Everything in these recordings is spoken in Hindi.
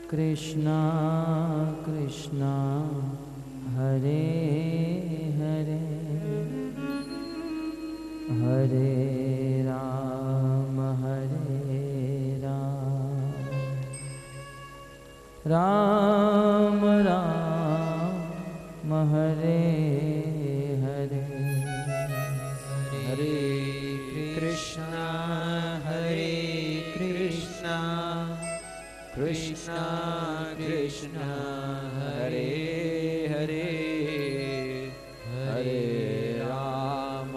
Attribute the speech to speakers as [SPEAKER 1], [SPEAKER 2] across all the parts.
[SPEAKER 1] कृष्णा कृष्णा हरे हरे हरे राम राम राम हरे हरे
[SPEAKER 2] हरे कृष्णा कृष्णा कृष्णा हरे हरे हरे राम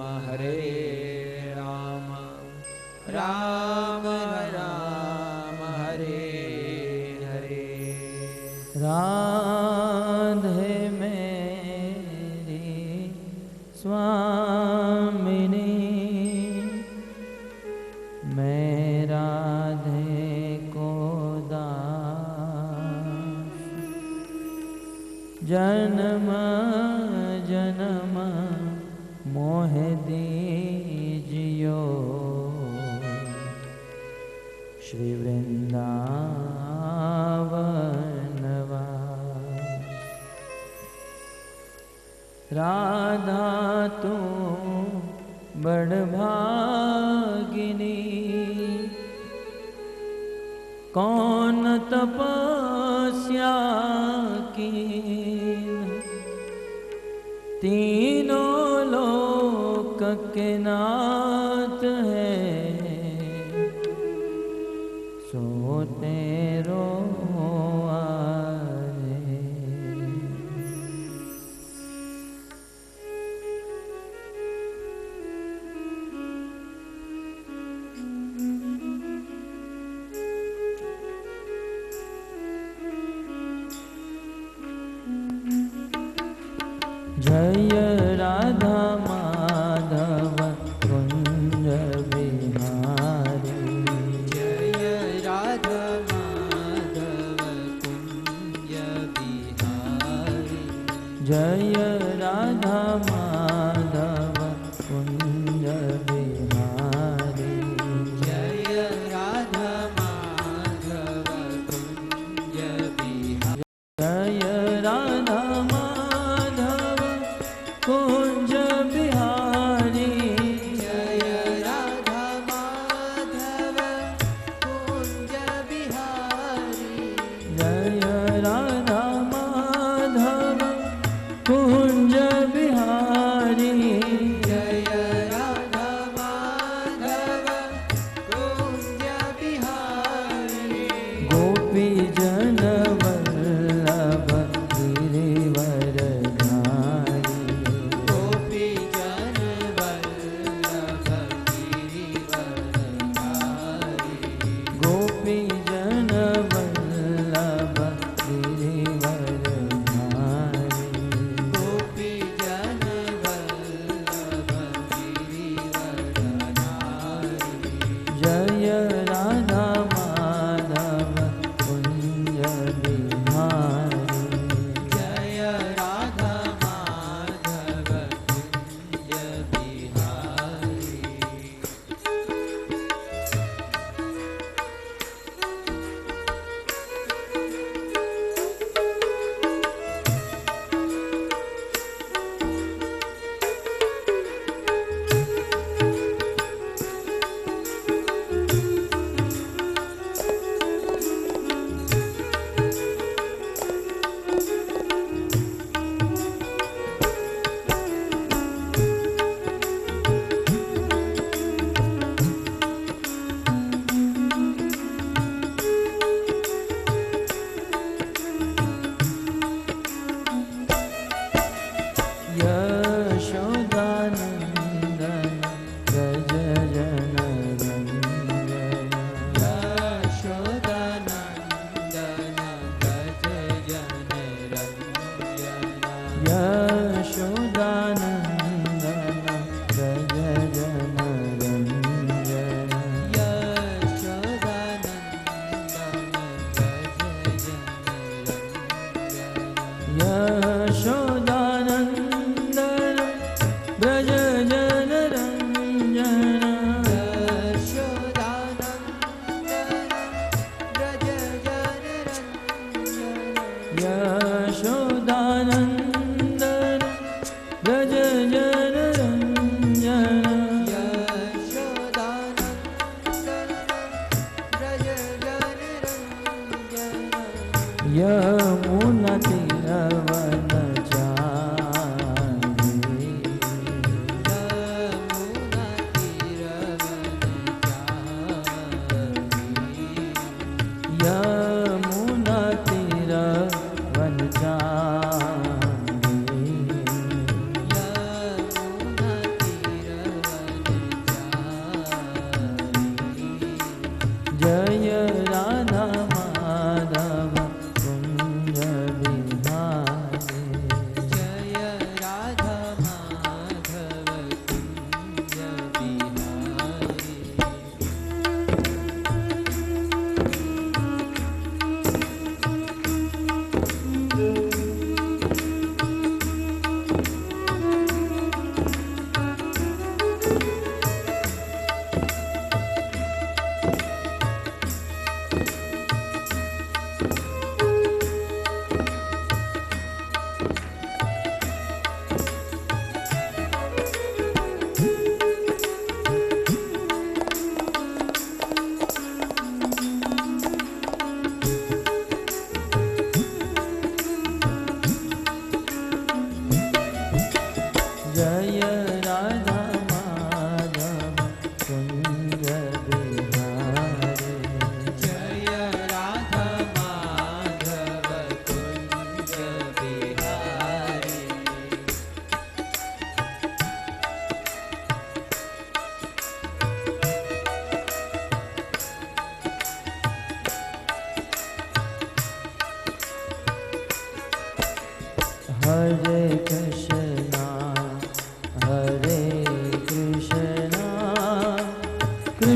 [SPEAKER 2] राम राम हरे हरे।
[SPEAKER 1] राधे मेरी स्वामिनी मैं राधे को दास जन्म जन्म मोह दीजियो श्री वृंदावन वास। राधा तू बड़ भागिनी कौन तपस्या की तीनों लोक के नाथ है सो तेरो आए। जय राधा माधव कुंज बिहारी
[SPEAKER 2] जय राधा माधव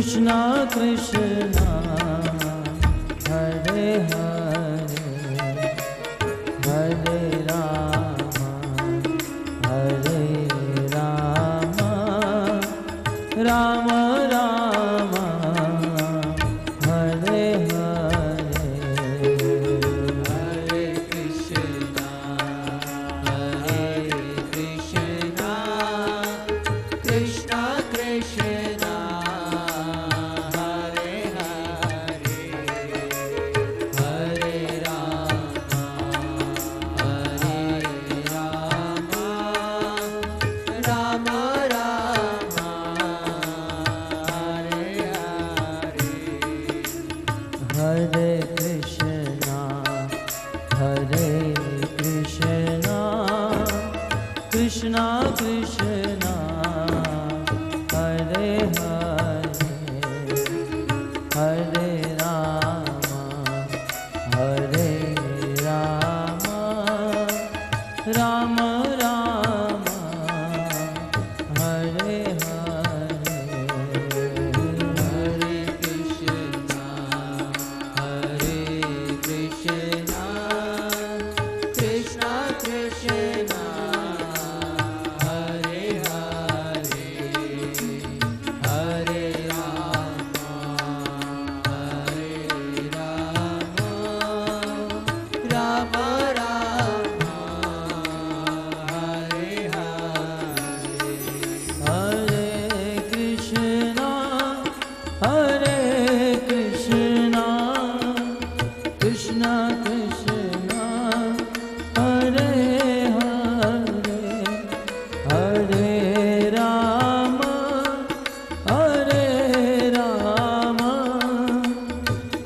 [SPEAKER 1] कृष्णा कृष्णा हरे हरे हरे राम हरे राम राम राम हरे हरे
[SPEAKER 2] हरे कृष्णा कृष्णा कृष्णा हरे हरे हरे राम राम राम हरे हरे
[SPEAKER 1] हरे कृष्णा कृष्णा कृष्णा हरे हरे हरे राम राम राम हरे हरे
[SPEAKER 2] हरे कृष्णा कृष्णा कृष्णा हरे हरे हरे राम राम राम हरे हरे
[SPEAKER 1] हरे कृष्णा कृष्णा कृष्णा हरे हरे हरे राम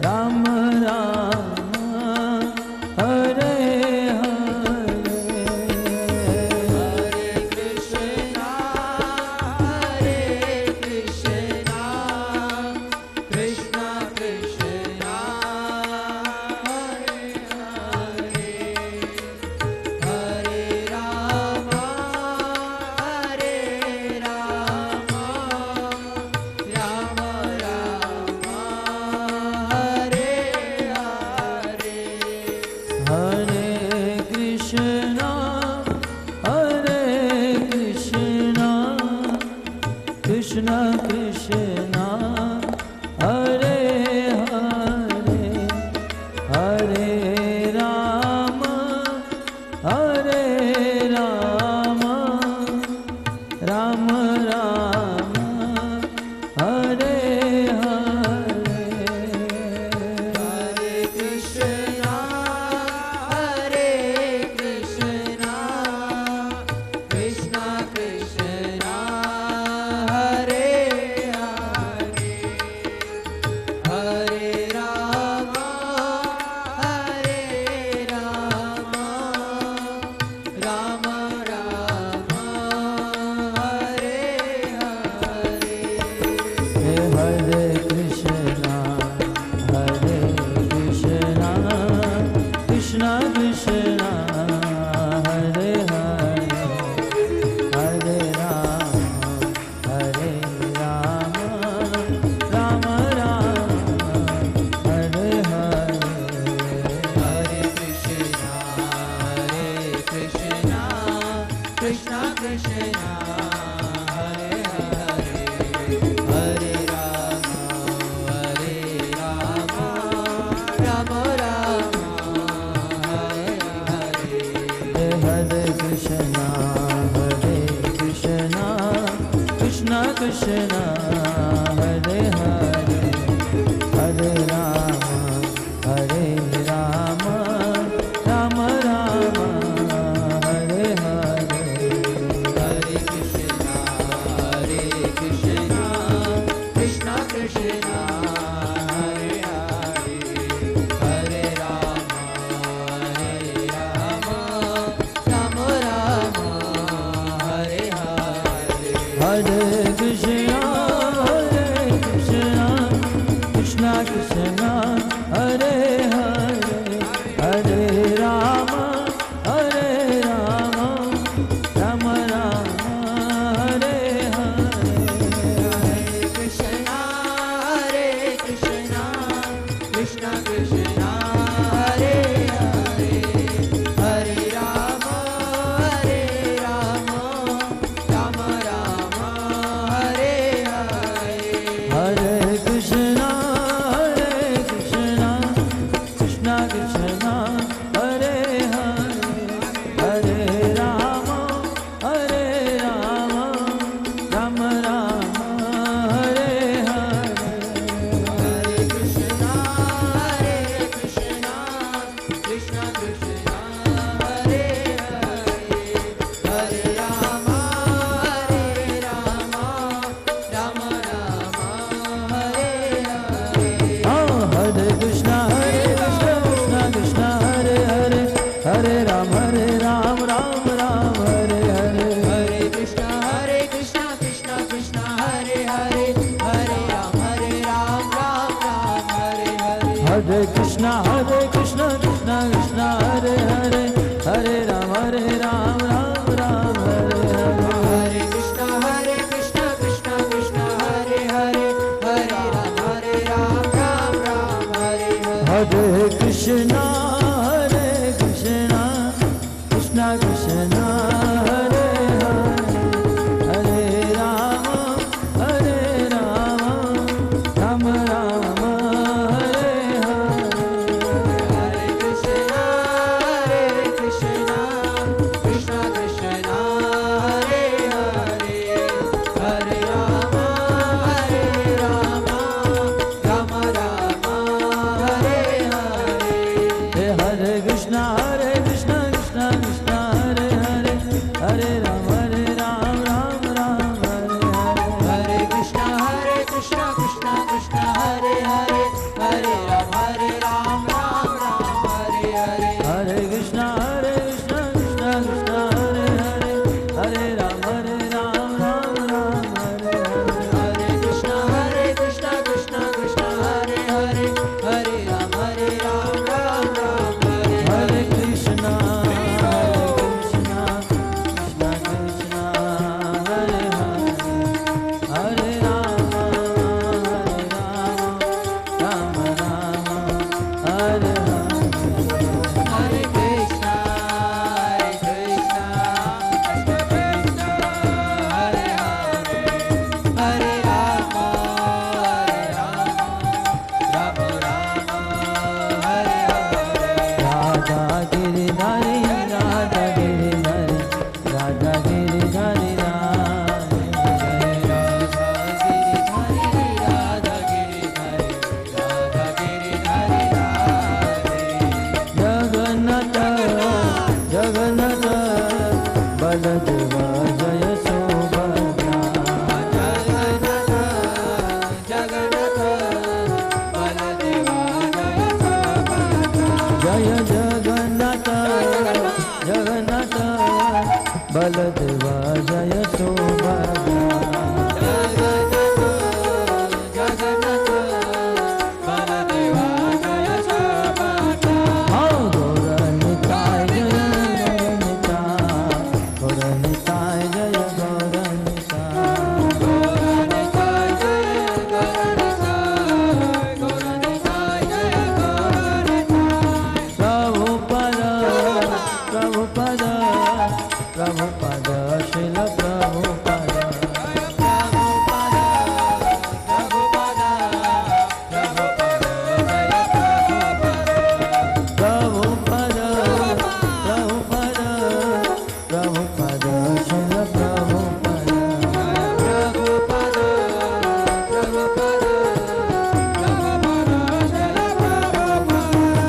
[SPEAKER 1] राम राम हरे हरे
[SPEAKER 2] हरे कृष्णा कृष्णा कृष्णा हरे हरे हरे राम राम राम हरे हरे
[SPEAKER 1] हरे कृष्णा कृष्णा कृष्णा हरे हरे हरे राम राम राम हरे हरे
[SPEAKER 2] हरे कृष्णा कृष्णा कृष्णा हरे हरे हरे राम राम राम हरे हरे
[SPEAKER 1] हरे कृष्णा कृष्णा कृष्णा हरे हरे हरे राम राम राम हरे हरे
[SPEAKER 2] हरे कृष्णा कृष्णा कृष्णा हरे हरे हरे राम राम राम हरे हरे
[SPEAKER 1] हरे कृष्णा कृष्णा कृष्णा हरे हरे हरे राम राम राम हरे हरे
[SPEAKER 2] हरे कृष्णा कृष्णा कृष्णा हरे हरे हरे राम राम राम हरे हरे
[SPEAKER 1] हरे कृष्णा कृष्णा कृष्णा हरे हरे हरे राम राम राम हरे हरे
[SPEAKER 2] कृष्णा
[SPEAKER 1] कृष्णा कृष्ण कृष्ण हरे हरे, हरे राम राम राम हरे हरे।
[SPEAKER 2] हरे कृष्ण कृष्ण कृष्ण हरे हरे, हरे राम राम राम हरे हरे।
[SPEAKER 1] हरे कृष्णा कृष्ण कृष्ण हरे हरे, हरे राम राम राम हरे हरे।
[SPEAKER 2] हरे कृष्ण कृष्ण कृष्ण हरे हरे, हरे राम राम राम हरे हरे।
[SPEAKER 1] हरे कृष्णा कृष्ण कृष्ण हरे हरे, हरे राम राम राम हरे हरे।
[SPEAKER 2] हरे कृष्ण कृष्ण कृष्ण हरे हरे, हरे राम राम हरे हरे।
[SPEAKER 1] हरे कृष्णा कृष्ण कृष्ण हरे हरे, हरे राम राम हरे हरे।
[SPEAKER 2] हरे कृष्ण कृष्ण कृष्ण हरे हरे, हरे राम राम हरे
[SPEAKER 1] हरे
[SPEAKER 2] हरे।
[SPEAKER 1] कृष्णा कृष्ण कृष्ण हरे हरे, हरे राम राम हरे हरे।
[SPEAKER 2] हरे कृष्ण कृष्ण कृष्ण हरे हरे, हरे राम राम हरे हरे।
[SPEAKER 1] राधा गिरिधारी राधा गिरिधारी राधा गिरिधारी जगन्नाथ जगन्नाथ बलदेवा जय सुभद्रा। जय जगन्नाथ जगन्नाथ बलदेवा जय सुभद्रा। हाँ गौरनिताय जय गौरनिताय जय गौरनिताय। प्रभुपद प्रभुपद प्रभुपद शिल प्रभुपद। प्रभुपद प्रभुपद प्रभुपद शिल प्रभुपद।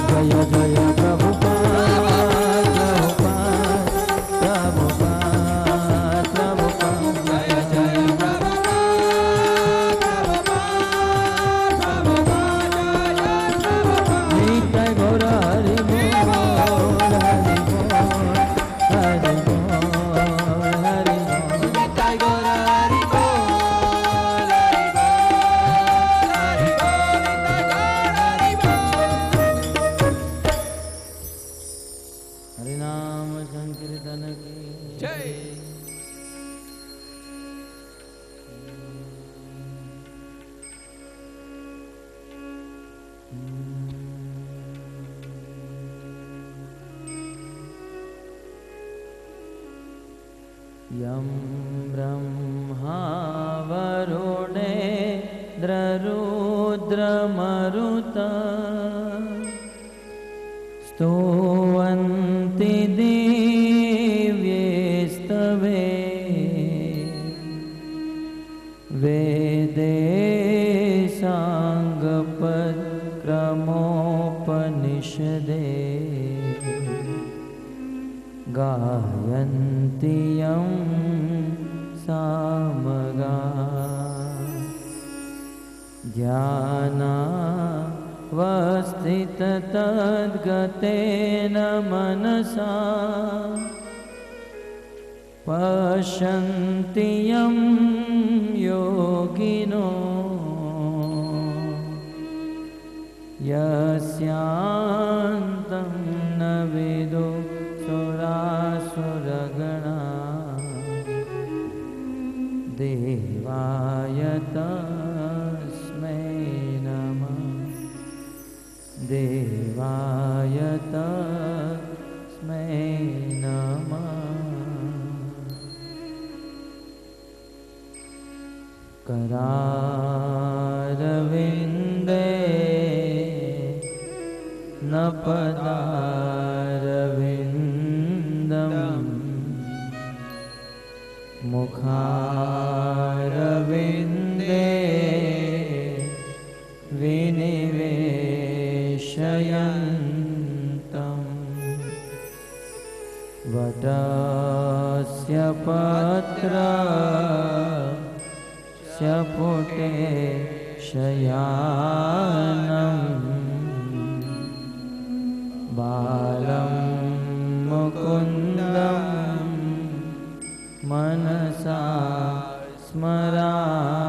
[SPEAKER 1] जय जय प्रभुपाद प्रभुपाद प्रभुपाद नित्य गौर हरि बोल हरि बोल हरि बोल हरि बोल। हरि नाम संकीर्तन की
[SPEAKER 2] जय।
[SPEAKER 1] यं ब्रह्मा वरुणेन्द्ररुद्रमरुता स्तुवन्ति दिव्यैस्तवे वेदे साङ्गपक्रमोपनिषदे गायन्ति यं सामगा ध्यानावस्थिततद्गतेन मनसा पश्यन्ति यं योगिनो यस्यां देवाय तस्मै नमः देवाय तस्मै नमः करारविन्दे न पदारविन्दम् मुखारविन्दे विनिवेशयन्तम् वटस्य पत्रस्य पुटे शयानम् बालं मुकुन्दं मनसा स्मरामि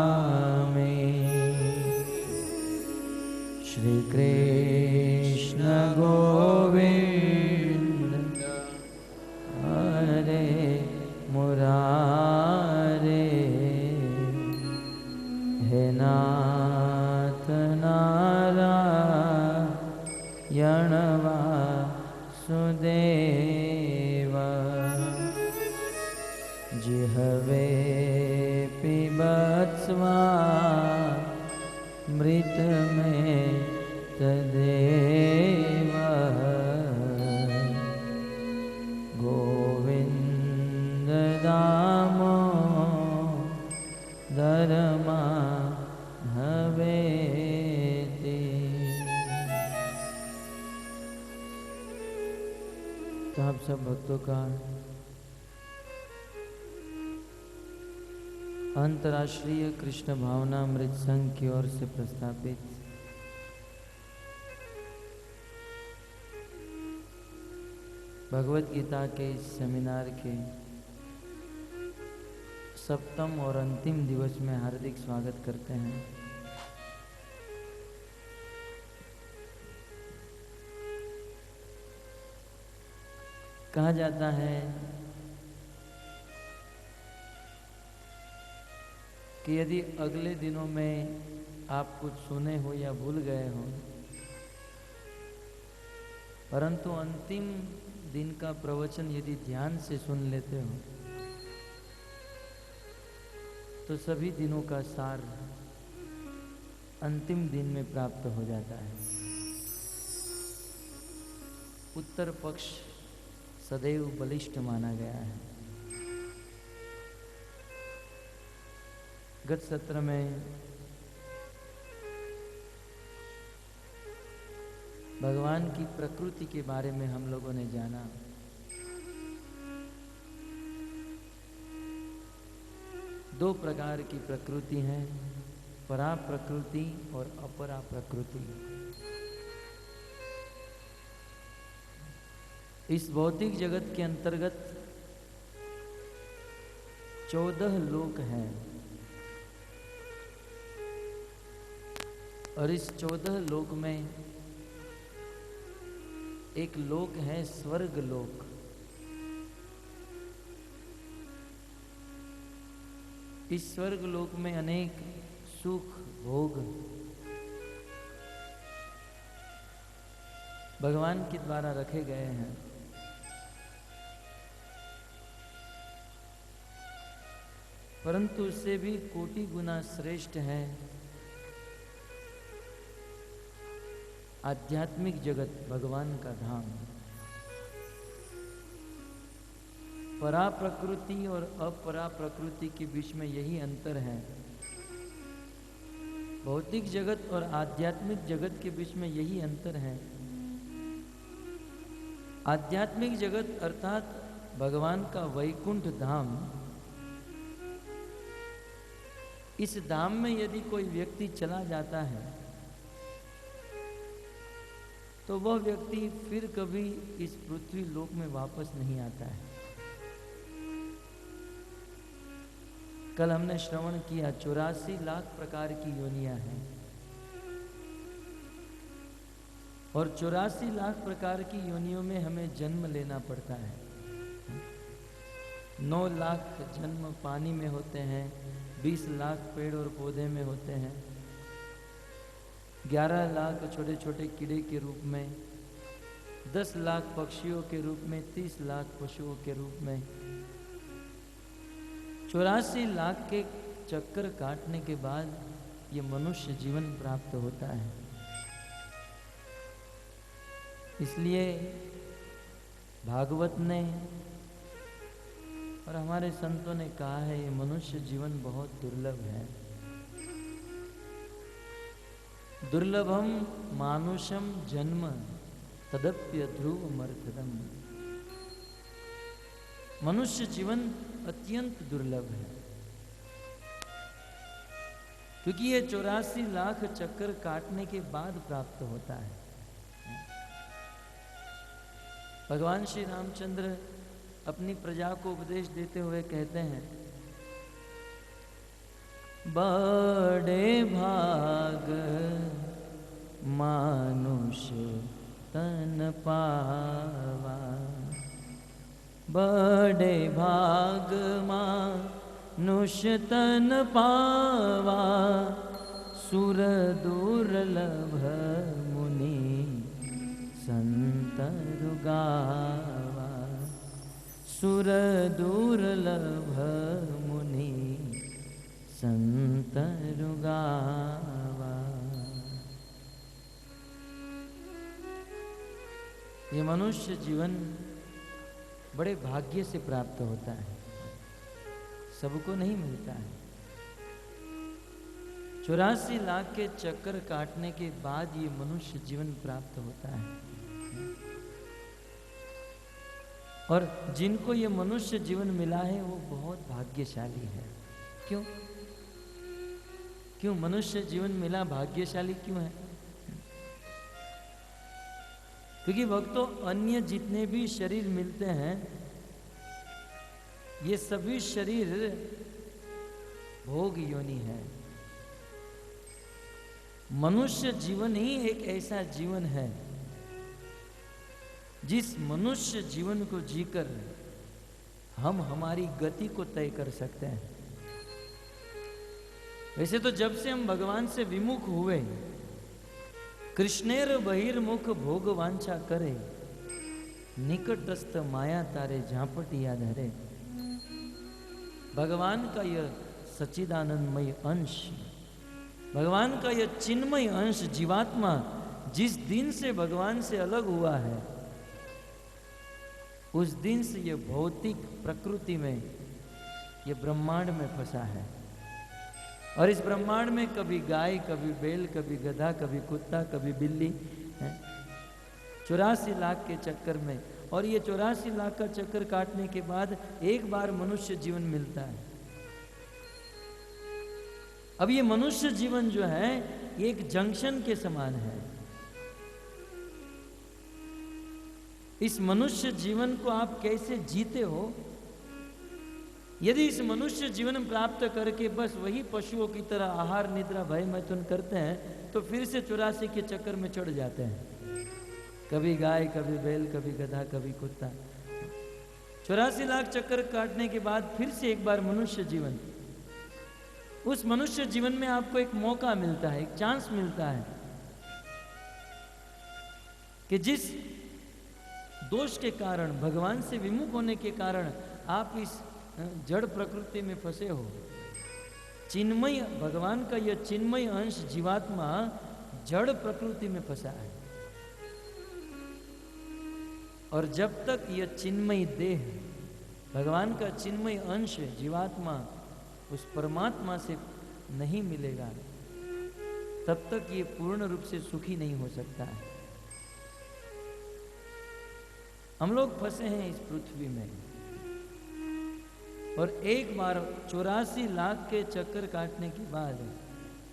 [SPEAKER 1] श्रीकृष्ण गोविन्द हरे मुरारे हे नाथ नारायण वासुदेव जिहवे पिबत्स्वामृत में तदेव गोविन्द दामोदर माधवेति। तो आप सब भक्तों का अंतर्राष्ट्रीय कृष्ण भावनामृत संघ की ओर से प्रस्थापित भगवत गीता के इस सेमिनार के सप्तम और अंतिम दिवस में हार्दिक स्वागत करते हैं। कहा जाता है कि यदि अगले दिनों में आप कुछ सुने हो या भूल गए हो, परंतु अंतिम दिन का प्रवचन यदि ध्यान से सुन लेते हो तो सभी दिनों का सार अंतिम दिन में प्राप्त हो जाता है। उत्तर पक्ष सदैव बलिष्ठ माना गया है। गत सत्र में भगवान की प्रकृति के बारे में हम लोगों ने जाना। दो प्रकार की प्रकृति है, परा प्रकृति और अपरा प्रकृति। इस भौतिक जगत के अंतर्गत 14 लोक हैं और इस 14 लोक में एक लोक है स्वर्ग लोक। इस स्वर्ग लोक में अनेक सुख भोग भगवान के द्वारा रखे गए हैं। परंतु उससे भी कोटि गुना श्रेष्ठ है आध्यात्मिक जगत, भगवान का धाम। परा प्रकृति और अपरा प्रकृति के बीच में यही अंतर है। भौतिक जगत और आध्यात्मिक जगत के बीच में यही अंतर है। आध्यात्मिक जगत अर्थात भगवान का वैकुंठ धाम, इस धाम में यदि कोई व्यक्ति चला जाता है तो वह व्यक्ति फिर कभी इस पृथ्वी लोक में वापस नहीं आता है। कल हमने श्रवण किया 84 लाख प्रकार की योनियां हैं और 84 लाख प्रकार की योनियों में हमें जन्म लेना पड़ता है। 9 लाख जन्म पानी में होते हैं, 20 लाख पेड़ और पौधे में होते हैं, 11 लाख छोटे छोटे कीड़े के रूप में, 10 लाख पक्षियों के रूप में, 30 लाख पशुओं के रूप में, 84 लाख के चक्कर काटने के बाद ये मनुष्य जीवन प्राप्त होता है। इसलिए भागवत ने और हमारे संतों ने कहा है ये मनुष्य जीवन बहुत दुर्लभ है। दुर्लभम मानुषम जन्म तदप्य ध्रुवमर्थदम। मनुष्य जीवन अत्यंत दुर्लभ है, क्योंकि ये 84 लाख चक्कर काटने के बाद प्राप्त होता है। भगवान श्री रामचंद्र अपनी प्रजा को उपदेश देते हुए कहते हैं, बड़े भाग मानुष तन पावा, बड़े भाग मानुष तन पावा, सुर दुर्लभ मुनि संत रुगावा, सुर दुर्लभ मुनि संत रुगावा। ये मनुष्य जीवन बड़े भाग्य से प्राप्त होता है, सबको नहीं मिलता है। 84 लाख के चक्कर काटने के बाद ये मनुष्य जीवन प्राप्त होता है। और जिनको ये मनुष्य जीवन मिला है वो बहुत भाग्यशाली है। क्यों क्यों मनुष्य जीवन मिला भाग्यशाली क्यों है? क्योंकि भक्तों, अन्य जितने भी शरीर मिलते हैं ये सभी शरीर भोग योनि है। मनुष्य जीवन ही एक ऐसा जीवन है जिस मनुष्य जीवन को जीकर हम हमारी गति को तय कर सकते हैं। वैसे तो जब से हम भगवान से विमुख हुए, कृष्णेर बहिर्मुख भोग वांछा करे, निकटस्थ माया तारे झांपटिया धरे। भगवान का यह सच्चिदानंदमय अंश, भगवान का यह चिन्मय अंश जीवात्मा जिस दिन से भगवान से अलग हुआ है, उस दिन से ये भौतिक प्रकृति में, ये ब्रह्मांड में फंसा है। और इस ब्रह्मांड में कभी गाय, कभी बैल, कभी गधा, कभी कुत्ता, कभी बिल्ली है। 84 लाख के चक्कर में, और ये 84 लाख का चक्कर काटने के बाद एक बार मनुष्य जीवन मिलता है। अब ये मनुष्य जीवन जो है ये एक जंक्शन के समान है। इस मनुष्य जीवन को आप कैसे जीते हो? यदि इस मनुष्य जीवन प्राप्त करके बस वही पशुओं की तरह आहार निद्रा भय मैथुन करते हैं तो फिर से 84 के चक्कर में चढ़ जाते हैं। कभी गाय, कभी बैल, कभी गधा, कभी कुत्ता। 84 लाख चक्कर काटने के बाद फिर से एक बार मनुष्य जीवन, उस मनुष्य जीवन में आपको एक मौका मिलता है, एक चांस मिलता है कि जिस दोष के कारण, भगवान से विमुख होने के कारण आप इस जड़ प्रकृति में फंसे हो, चिन्मय भगवान का यह चिन्मय अंश जीवात्मा जड़ प्रकृति में फंसा है। और जब तक यह चिन्मय देह, भगवान का चिन्मय अंश जीवात्मा उस परमात्मा से नहीं मिलेगा, तब तक ये पूर्ण रूप से सुखी नहीं हो सकता है। हम लोग फंसे हैं इस पृथ्वी में, और एक बार 84 लाख के चक्कर काटने के बाद,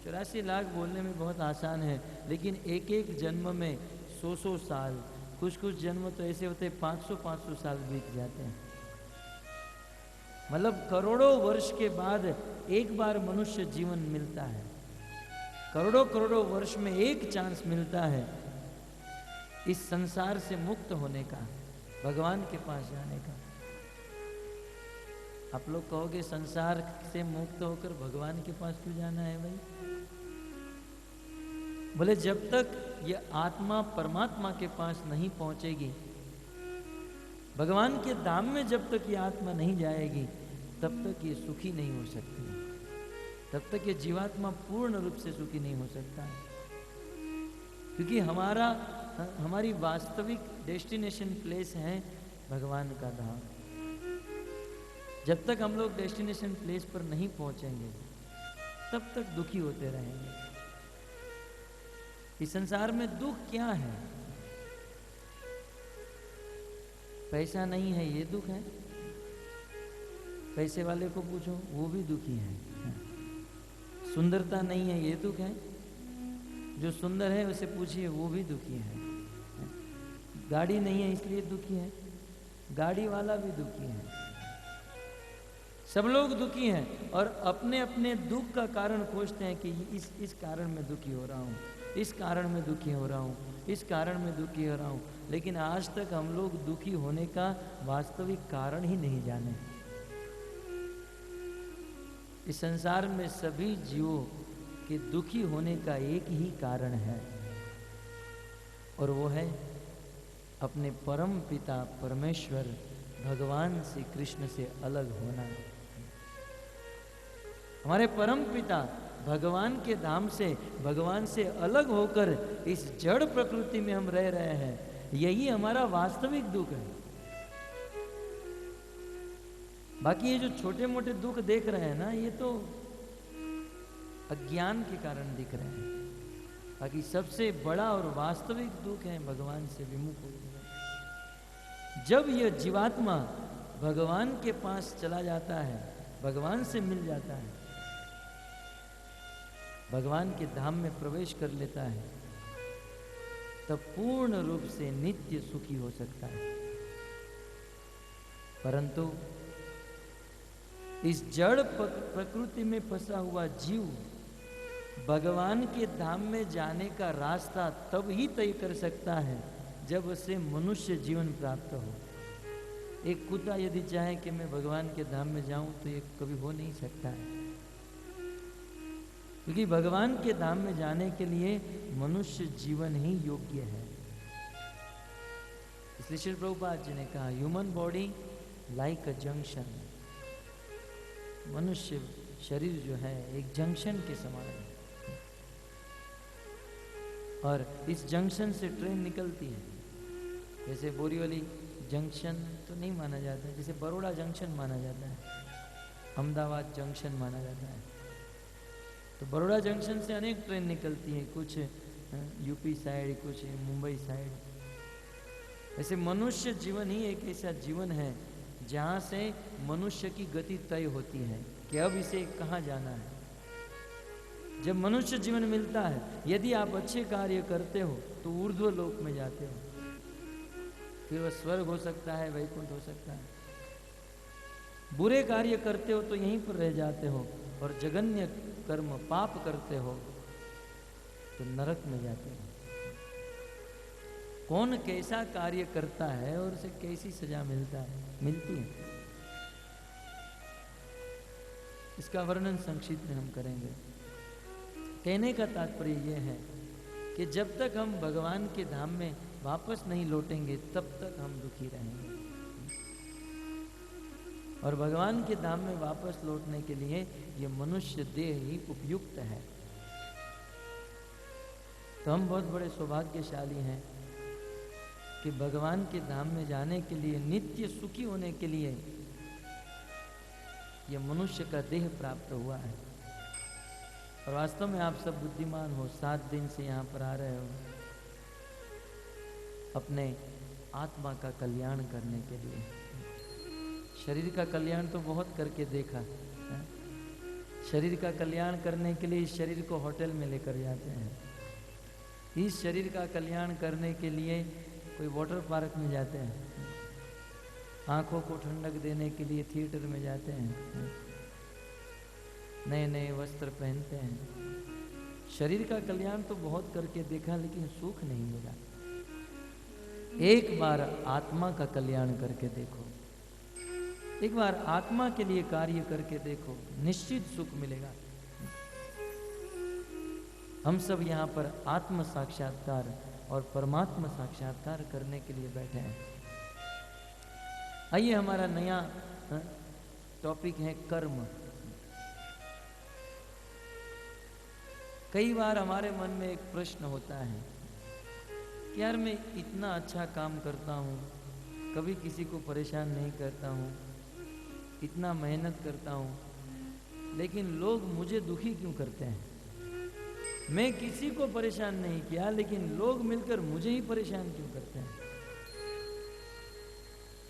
[SPEAKER 1] 84 लाख बोलने में बहुत आसान है, लेकिन एक एक जन्म में 100 साल, कुछ कुछ जन्म तो ऐसे होते हैं 500 साल बीत जाते हैं। मतलब करोड़ों वर्ष के बाद एक बार मनुष्य जीवन मिलता है। करोड़ों वर्ष में एक चांस मिलता है इस संसार से मुक्त होने का, भगवान के पास जाने का। आप लोग कहोगे संसार से मुक्त होकर भगवान के पास क्यों जाना है भाई? बोले जब तक ये आत्मा परमात्मा के पास नहीं पहुंचेगी, भगवान के धाम में जब तक ये आत्मा नहीं जाएगी, तब तक ये सुखी नहीं हो सकती, तब तक ये जीवात्मा पूर्ण रूप से सुखी नहीं हो सकता है। क्योंकि हमारी वास्तविक डेस्टिनेशन प्लेस है भगवान का धाम। जब तक हम लोग डेस्टिनेशन प्लेस पर नहीं पहुंचेंगे, तब तक दुखी होते रहेंगे। इस संसार में दुख क्या है? पैसा नहीं है ये दुख है। पैसे वाले को पूछो वो भी दुखी है। सुंदरता नहीं है ये दुख है। जो सुंदर है उसे पूछिए वो भी दुखी है। गाड़ी नहीं है इसलिए दुखी है, गाड़ी वाला भी दुखी है। सब लोग दुखी हैं और अपने अपने दुख का कारण खोजते हैं कि इस कारण में दुखी हो रहा हूँ, इस कारण में दुखी हो रहा हूँ, इस कारण में दुखी हो रहा हूँ। लेकिन आज तक हम लोग दुखी होने का वास्तविक कारण ही नहीं जाने। इस संसार में सभी जीवों के दुखी होने का एक ही कारण है, और वो है अपने परम पिता परमेश्वर भगवान श्री कृष्ण से अलग होना। हमारे परम पिता भगवान के धाम से, भगवान से अलग होकर इस जड़ प्रकृति में हम रह रहे हैं, यही हमारा वास्तविक दुख है। बाकी ये जो छोटे मोटे दुख देख रहे हैं ना, ये तो अज्ञान के कारण दिख रहे हैं। बाकी सबसे बड़ा और वास्तविक दुख है भगवान से विमुख हो जाना। जब यह जीवात्मा भगवान के पास चला जाता है, भगवान से मिल जाता है, भगवान के धाम में प्रवेश कर लेता है, तब पूर्ण रूप से नित्य सुखी हो सकता है। परंतु इस जड़ प्रकृति में फंसा हुआ जीव भगवान के धाम में जाने का रास्ता तब ही तय कर सकता है जब उसे मनुष्य जीवन प्राप्त हो। एक कुत्ता यदि चाहे कि मैं भगवान के धाम में जाऊं, तो ये कभी हो नहीं सकता है, क्योंकि भगवान के धाम में जाने के लिए मनुष्य जीवन ही योग्य है। इसलिए श्री प्रभुपाद जी ने कहा, ह्यूमन बॉडी लाइक अ जंक्शन। मनुष्य शरीर जो है एक जंक्शन के समान है, और इस जंक्शन से ट्रेन निकलती है। जैसे बोरीवली जंक्शन तो नहीं माना जाता है, जैसे बड़ौदा जंक्शन माना जाता है, अहमदाबाद जंक्शन माना जाता है। तो बड़ौदा जंक्शन से अनेक ट्रेन निकलती हैं, कुछ यूपी साइड, कुछ मुंबई साइड। वैसे मनुष्य जीवन ही एक ऐसा जीवन है जहाँ से मनुष्य की गति तय होती है कि अब इसे कहाँ जाना है। जब मनुष्य जीवन मिलता है, यदि आप अच्छे कार्य करते हो तो ऊर्ध्व लोक में जाते हो, फिर वह स्वर्ग हो सकता है, वैकुंठ हो सकता है। बुरे कार्य करते हो तो यहीं पर रह जाते हो, और जघन्य कर्म पाप करते हो तो नरक में जाते हो। कौन कैसा कार्य करता है और उसे कैसी सजा मिलती है, इसका वर्णन संक्षिप्त में हम करेंगे। कहने का तात्पर्य यह है कि जब तक हम भगवान के धाम में वापस नहीं लौटेंगे, तब तक हम दुखी रहेंगे। और भगवान के धाम में वापस लौटने के लिए ये मनुष्य देह ही उपयुक्त है। तो हम बहुत बड़े सौभाग्यशाली हैं कि भगवान के धाम में जाने के लिए, नित्य सुखी होने के लिए ये मनुष्य का देह प्राप्त हुआ है। और वास्तव में आप सब बुद्धिमान हो, 7 दिन से यहाँ पर आ रहे हो अपने आत्मा का कल्याण करने के लिए। शरीर का कल्याण तो बहुत करके देखा है? शरीर का कल्याण करने के लिए इस शरीर को होटल में लेकर जाते हैं, इस शरीर का कल्याण करने के लिए कोई वाटर पार्क में जाते हैं, आंखों को ठंडक देने के लिए थिएटर में जाते हैं, नए नए वस्त्र पहनते हैं। शरीर का कल्याण तो बहुत करके देखा, लेकिन सुख नहीं मिला। एक बार आत्मा का कल्याण करके देखो। एक बार आत्मा के लिए कार्य करके देखो, निश्चित सुख मिलेगा। हम सब यहाँ पर आत्म साक्षात्कार और परमात्मा साक्षात्कार करने के लिए बैठे हैं। आइए, हमारा नया टॉपिक है कर्म। कई बार हमारे मन में एक प्रश्न होता है कि यार मैं इतना अच्छा काम करता हूँ, कभी किसी को परेशान नहीं करता हूँ, इतना मेहनत करता हूँ, लेकिन लोग मुझे दुखी क्यों करते हैं? मैं किसी को परेशान नहीं किया, लेकिन लोग मिलकर मुझे ही परेशान क्यों करते हैं?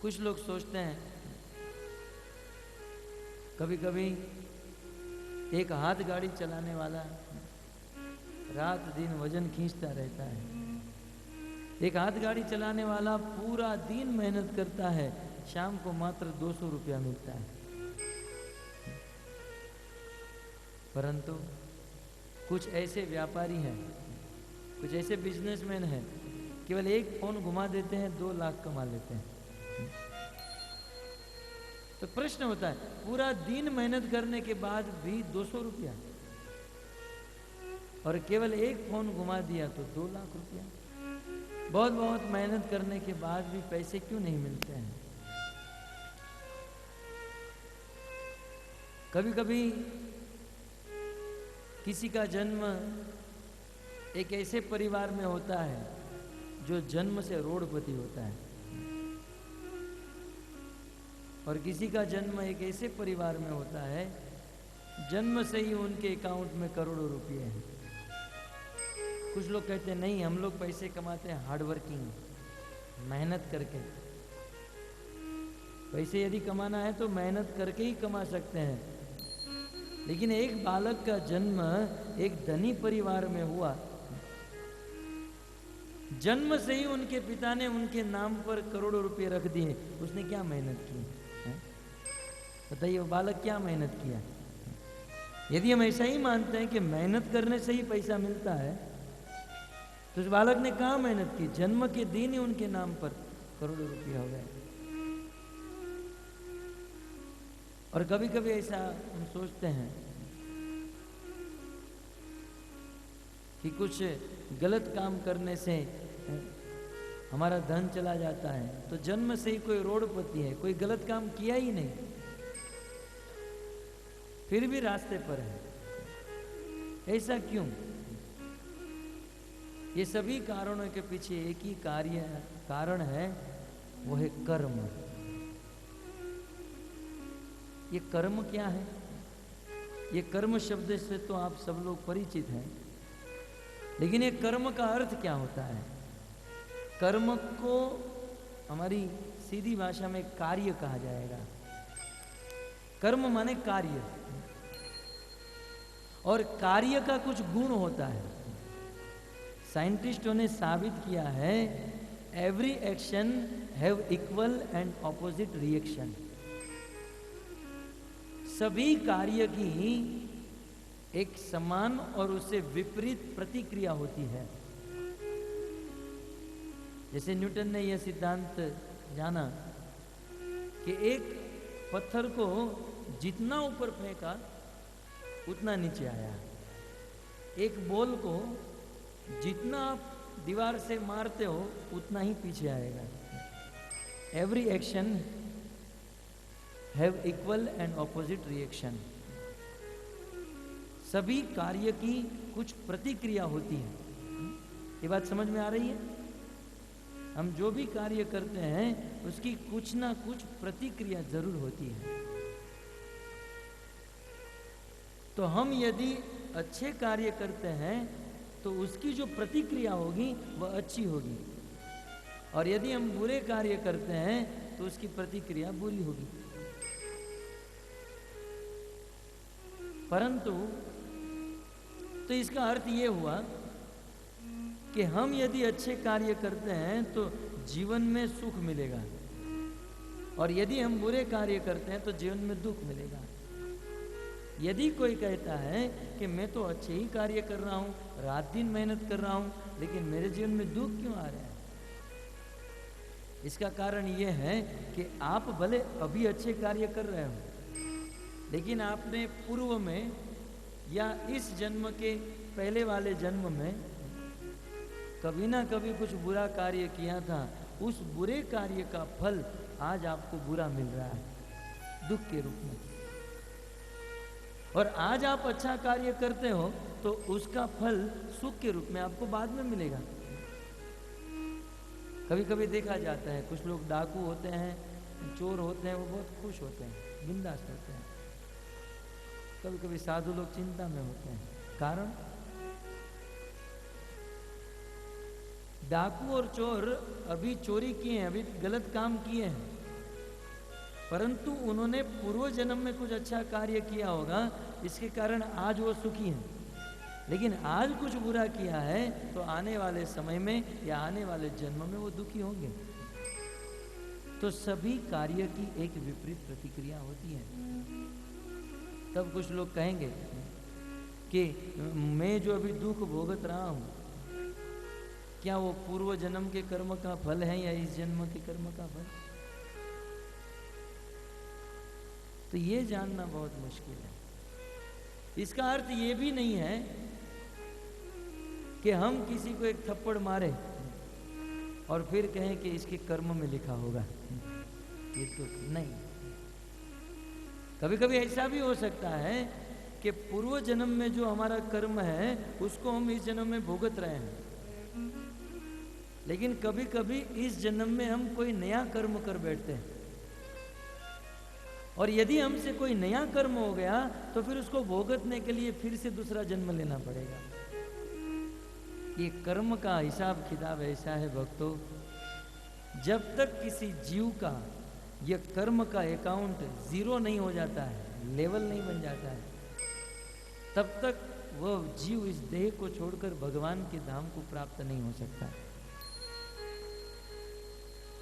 [SPEAKER 1] कुछ लोग सोचते हैं, कभी कभी एक हाथ गाड़ी चलाने वाला रात दिन वजन खींचता रहता है, एक हाथ गाड़ी चलाने वाला पूरा दिन मेहनत करता है, शाम को मात्र 200 रुपया मिलता है। परंतु कुछ ऐसे व्यापारी हैं, कुछ ऐसे बिजनेसमैन हैं, केवल एक फोन घुमा देते हैं, 2 लाख कमा लेते हैं। तो प्रश्न होता है, पूरा दिन मेहनत करने के बाद भी 200 रुपया, और केवल एक फोन घुमा दिया तो 2 लाख रुपया। बहुत बहुत मेहनत करने के बाद भी पैसे क्यों नहीं मिलते हैं? कभी कभी किसी का जन्म एक ऐसे परिवार में होता है जो जन्म से रोडपति होता है, और किसी का जन्म एक ऐसे परिवार में होता है जन्म से ही उनके अकाउंट में करोड़ों रुपए हैं। कुछ लोग कहते हैं नहीं, हम लोग पैसे कमाते हैं हार्ड वर्किंग, मेहनत करके। पैसे यदि कमाना है तो मेहनत करके ही कमा सकते हैं। लेकिन एक बालक का जन्म एक धनी परिवार में हुआ, जन्म से ही उनके पिता ने उनके नाम पर करोड़ों रुपए रख दिए, उसने क्या मेहनत की? बताइए, वो बालक क्या मेहनत किया? यदि हम ऐसा ही मानते हैं कि मेहनत करने से ही पैसा मिलता है, तो उस बालक ने कहाँ मेहनत की? जन्म के दिन ही उनके नाम पर करोड़ों रुपया हो गए। और कभी कभी ऐसा हम सोचते हैं कि कुछ गलत काम करने से हमारा धन चला जाता है, तो जन्म से ही कोई रोडपति है, कोई गलत काम किया ही नहीं, फिर भी रास्ते पर है। ऐसा क्यों? ये सभी कारणों के पीछे एक ही कारण है, वो है कर्म। ये कर्म क्या है? ये कर्म शब्द से तो आप सब लोग परिचित हैं, लेकिन ये कर्म का अर्थ क्या होता है? कर्म को हमारी सीधी भाषा में कार्य कहा जाएगा। कर्म माने कार्य, और कार्य का कुछ गुण होता है। साइंटिस्टों ने साबित किया है, every action have equal and opposite reaction. सभी कार्य की एक समान और उससे विपरीत प्रतिक्रिया होती है। जैसे न्यूटन ने यह सिद्धांत जाना कि एक पत्थर को जितना ऊपर फेंका उतना नीचे आया, एक बॉल को जितना आप दीवार से मारते हो उतना ही पीछे आएगा। Every action have equal and opposite reaction. सभी कार्य की कुछ प्रतिक्रिया होती है। ये बात समझ में आ रही है? हम जो भी कार्य करते हैं उसकी कुछ ना कुछ प्रतिक्रिया जरूर होती है। तो हम यदि अच्छे कार्य करते हैं तो उसकी जो प्रतिक्रिया होगी वह अच्छी होगी, और यदि हम बुरे कार्य करते हैं तो उसकी प्रतिक्रिया बुरी होगी। परंतु तो इसका अर्थ ये हुआ कि हम यदि अच्छे कार्य करते हैं तो जीवन में सुख मिलेगा, और यदि हम बुरे कार्य करते हैं तो जीवन में दुख मिलेगा। यदि कोई कहता है कि मैं तो अच्छे ही कार्य कर रहा हूँ, रात दिन मेहनत कर रहा हूँ, लेकिन मेरे जीवन में दुख क्यों आ रहा है, इसका कारण ये है कि आप भले अभी अच्छे कार्य कर रहे हो, लेकिन आपने पूर्व में या इस जन्म के पहले वाले जन्म में कभी ना कभी कुछ बुरा कार्य किया था। उस बुरे कार्य का फल आज आपको बुरा मिल रहा है, दुख के रूप में। और आज आप अच्छा कार्य करते हो तो उसका फल सुख के रूप में आपको बाद में मिलेगा। कभी कभी देखा जाता है कुछ लोग डाकू होते हैं, चोर होते हैं, वो बहुत खुश होते हैं, बिंदास होते हैं। कभी कभी साधु लोग चिंता में होते हैं। कारण, डाकू और चोर अभी चोरी किए हैं, अभी गलत काम किए हैं, परंतु उन्होंने पूर्व जन्म में कुछ अच्छा कार्य किया होगा, इसके कारण आज वो सुखी हैं। लेकिन आज कुछ बुरा किया है तो आने वाले समय में या आने वाले जन्म में वो दुखी होंगे। तो सभी कार्य की एक विपरीत प्रतिक्रिया होती है। तब कुछ लोग कहेंगे कि मैं जो अभी दुख भोगत रहा हूं, क्या वो पूर्व जन्म के कर्म का फल है या इस जन्म के कर्म का फल? तो ये जानना बहुत मुश्किल है। इसका अर्थ ये भी नहीं है कि हम किसी को एक थप्पड़ मारे और फिर कहें कि इसके कर्म में लिखा होगा। ये तो नहीं। कभी कभी ऐसा भी हो सकता है कि पूर्व जन्म में जो हमारा कर्म है उसको हम इस जन्म में भुगत रहे हैं, लेकिन कभी कभी इस जन्म में हम कोई नया कर्म कर बैठते हैं, और यदि हमसे कोई नया कर्म हो गया तो फिर उसको भोगतने के लिए फिर से दूसरा जन्म लेना पड़ेगा। ये कर्म का हिसाब किताब ऐसा है भक्तों, जब तक किसी जीव का यह कर्म का अकाउंट जीरो नहीं हो जाता है, लेवल नहीं बन जाता है, तब तक वह जीव इस देह को छोड़कर भगवान के धाम को प्राप्त नहीं हो सकता।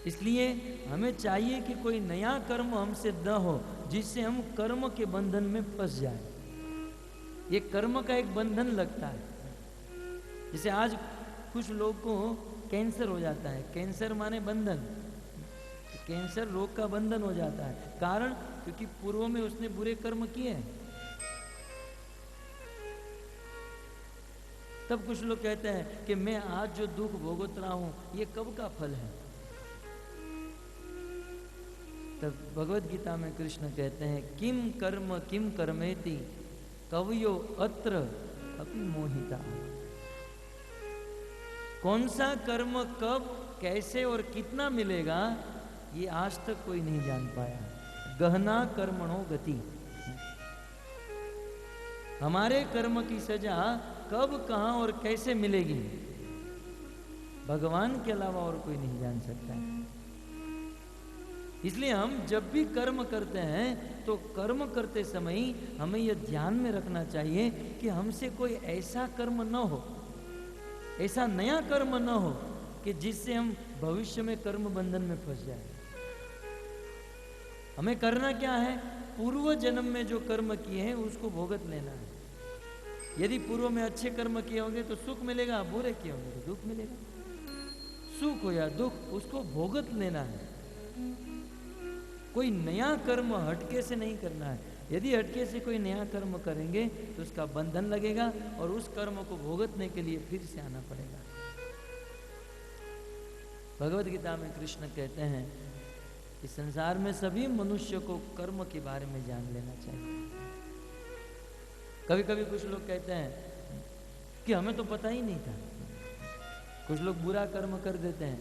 [SPEAKER 1] इसलिए हमें चाहिए कि कोई नया कर्म हमसे न हो जिससे हम कर्म के बंधन में फंस जाए। ये कर्म का एक बंधन लगता है। जैसे आज कुछ लोग को कैंसर हो जाता है, कैंसर माने बंधन, कैंसर रोग का बंधन हो जाता है। कारण, क्योंकि पूर्व में उसने बुरे कर्म किए हैं। तब कुछ लोग कहते हैं कि मैं आज जो दुख भोगत रहा हूं ये कब का फल है। तब भगवत गीता में कृष्ण कहते हैं, किम कर्म किम कर्मेति कवयो अत्र अपि मोहिता। कौन सा कर्म कब कैसे और कितना मिलेगा ये आज तक कोई नहीं जान पाया। गहना कर्मणो गति, हमारे कर्म की सजा कब कहां और कैसे मिलेगी भगवान के अलावा और कोई नहीं जान सकता है। इसलिए हम जब भी कर्म करते हैं तो कर्म करते समय हमें यह ध्यान में रखना चाहिए कि हमसे कोई ऐसा कर्म न हो, ऐसा नया कर्म न हो कि जिससे हम भविष्य में कर्म बंधन में फंस जाए। हमें करना क्या है, पूर्व जन्म में जो कर्म किए हैं उसको भोगत लेना है। यदि पूर्व में अच्छे कर्म किए होंगे तो सुख मिलेगा, बुरे किए होंगे तो दुख मिलेगा। सुख हो या दुख उसको भोगत लेना है। कोई नया कर्म हटके से नहीं करना है। यदि हटके से कोई नया कर्म करेंगे तो उसका बंधन लगेगा और उस कर्म को भोगतने के लिए फिर से आना पड़ेगा। भगवत गीता में कृष्ण कहते हैं कि संसार में सभी मनुष्य को कर्म के बारे में जान लेना चाहिए। कभी कभी कुछ लोग कहते हैं कि हमें तो पता ही नहीं था। कुछ लोग बुरा कर्म कर देते हैं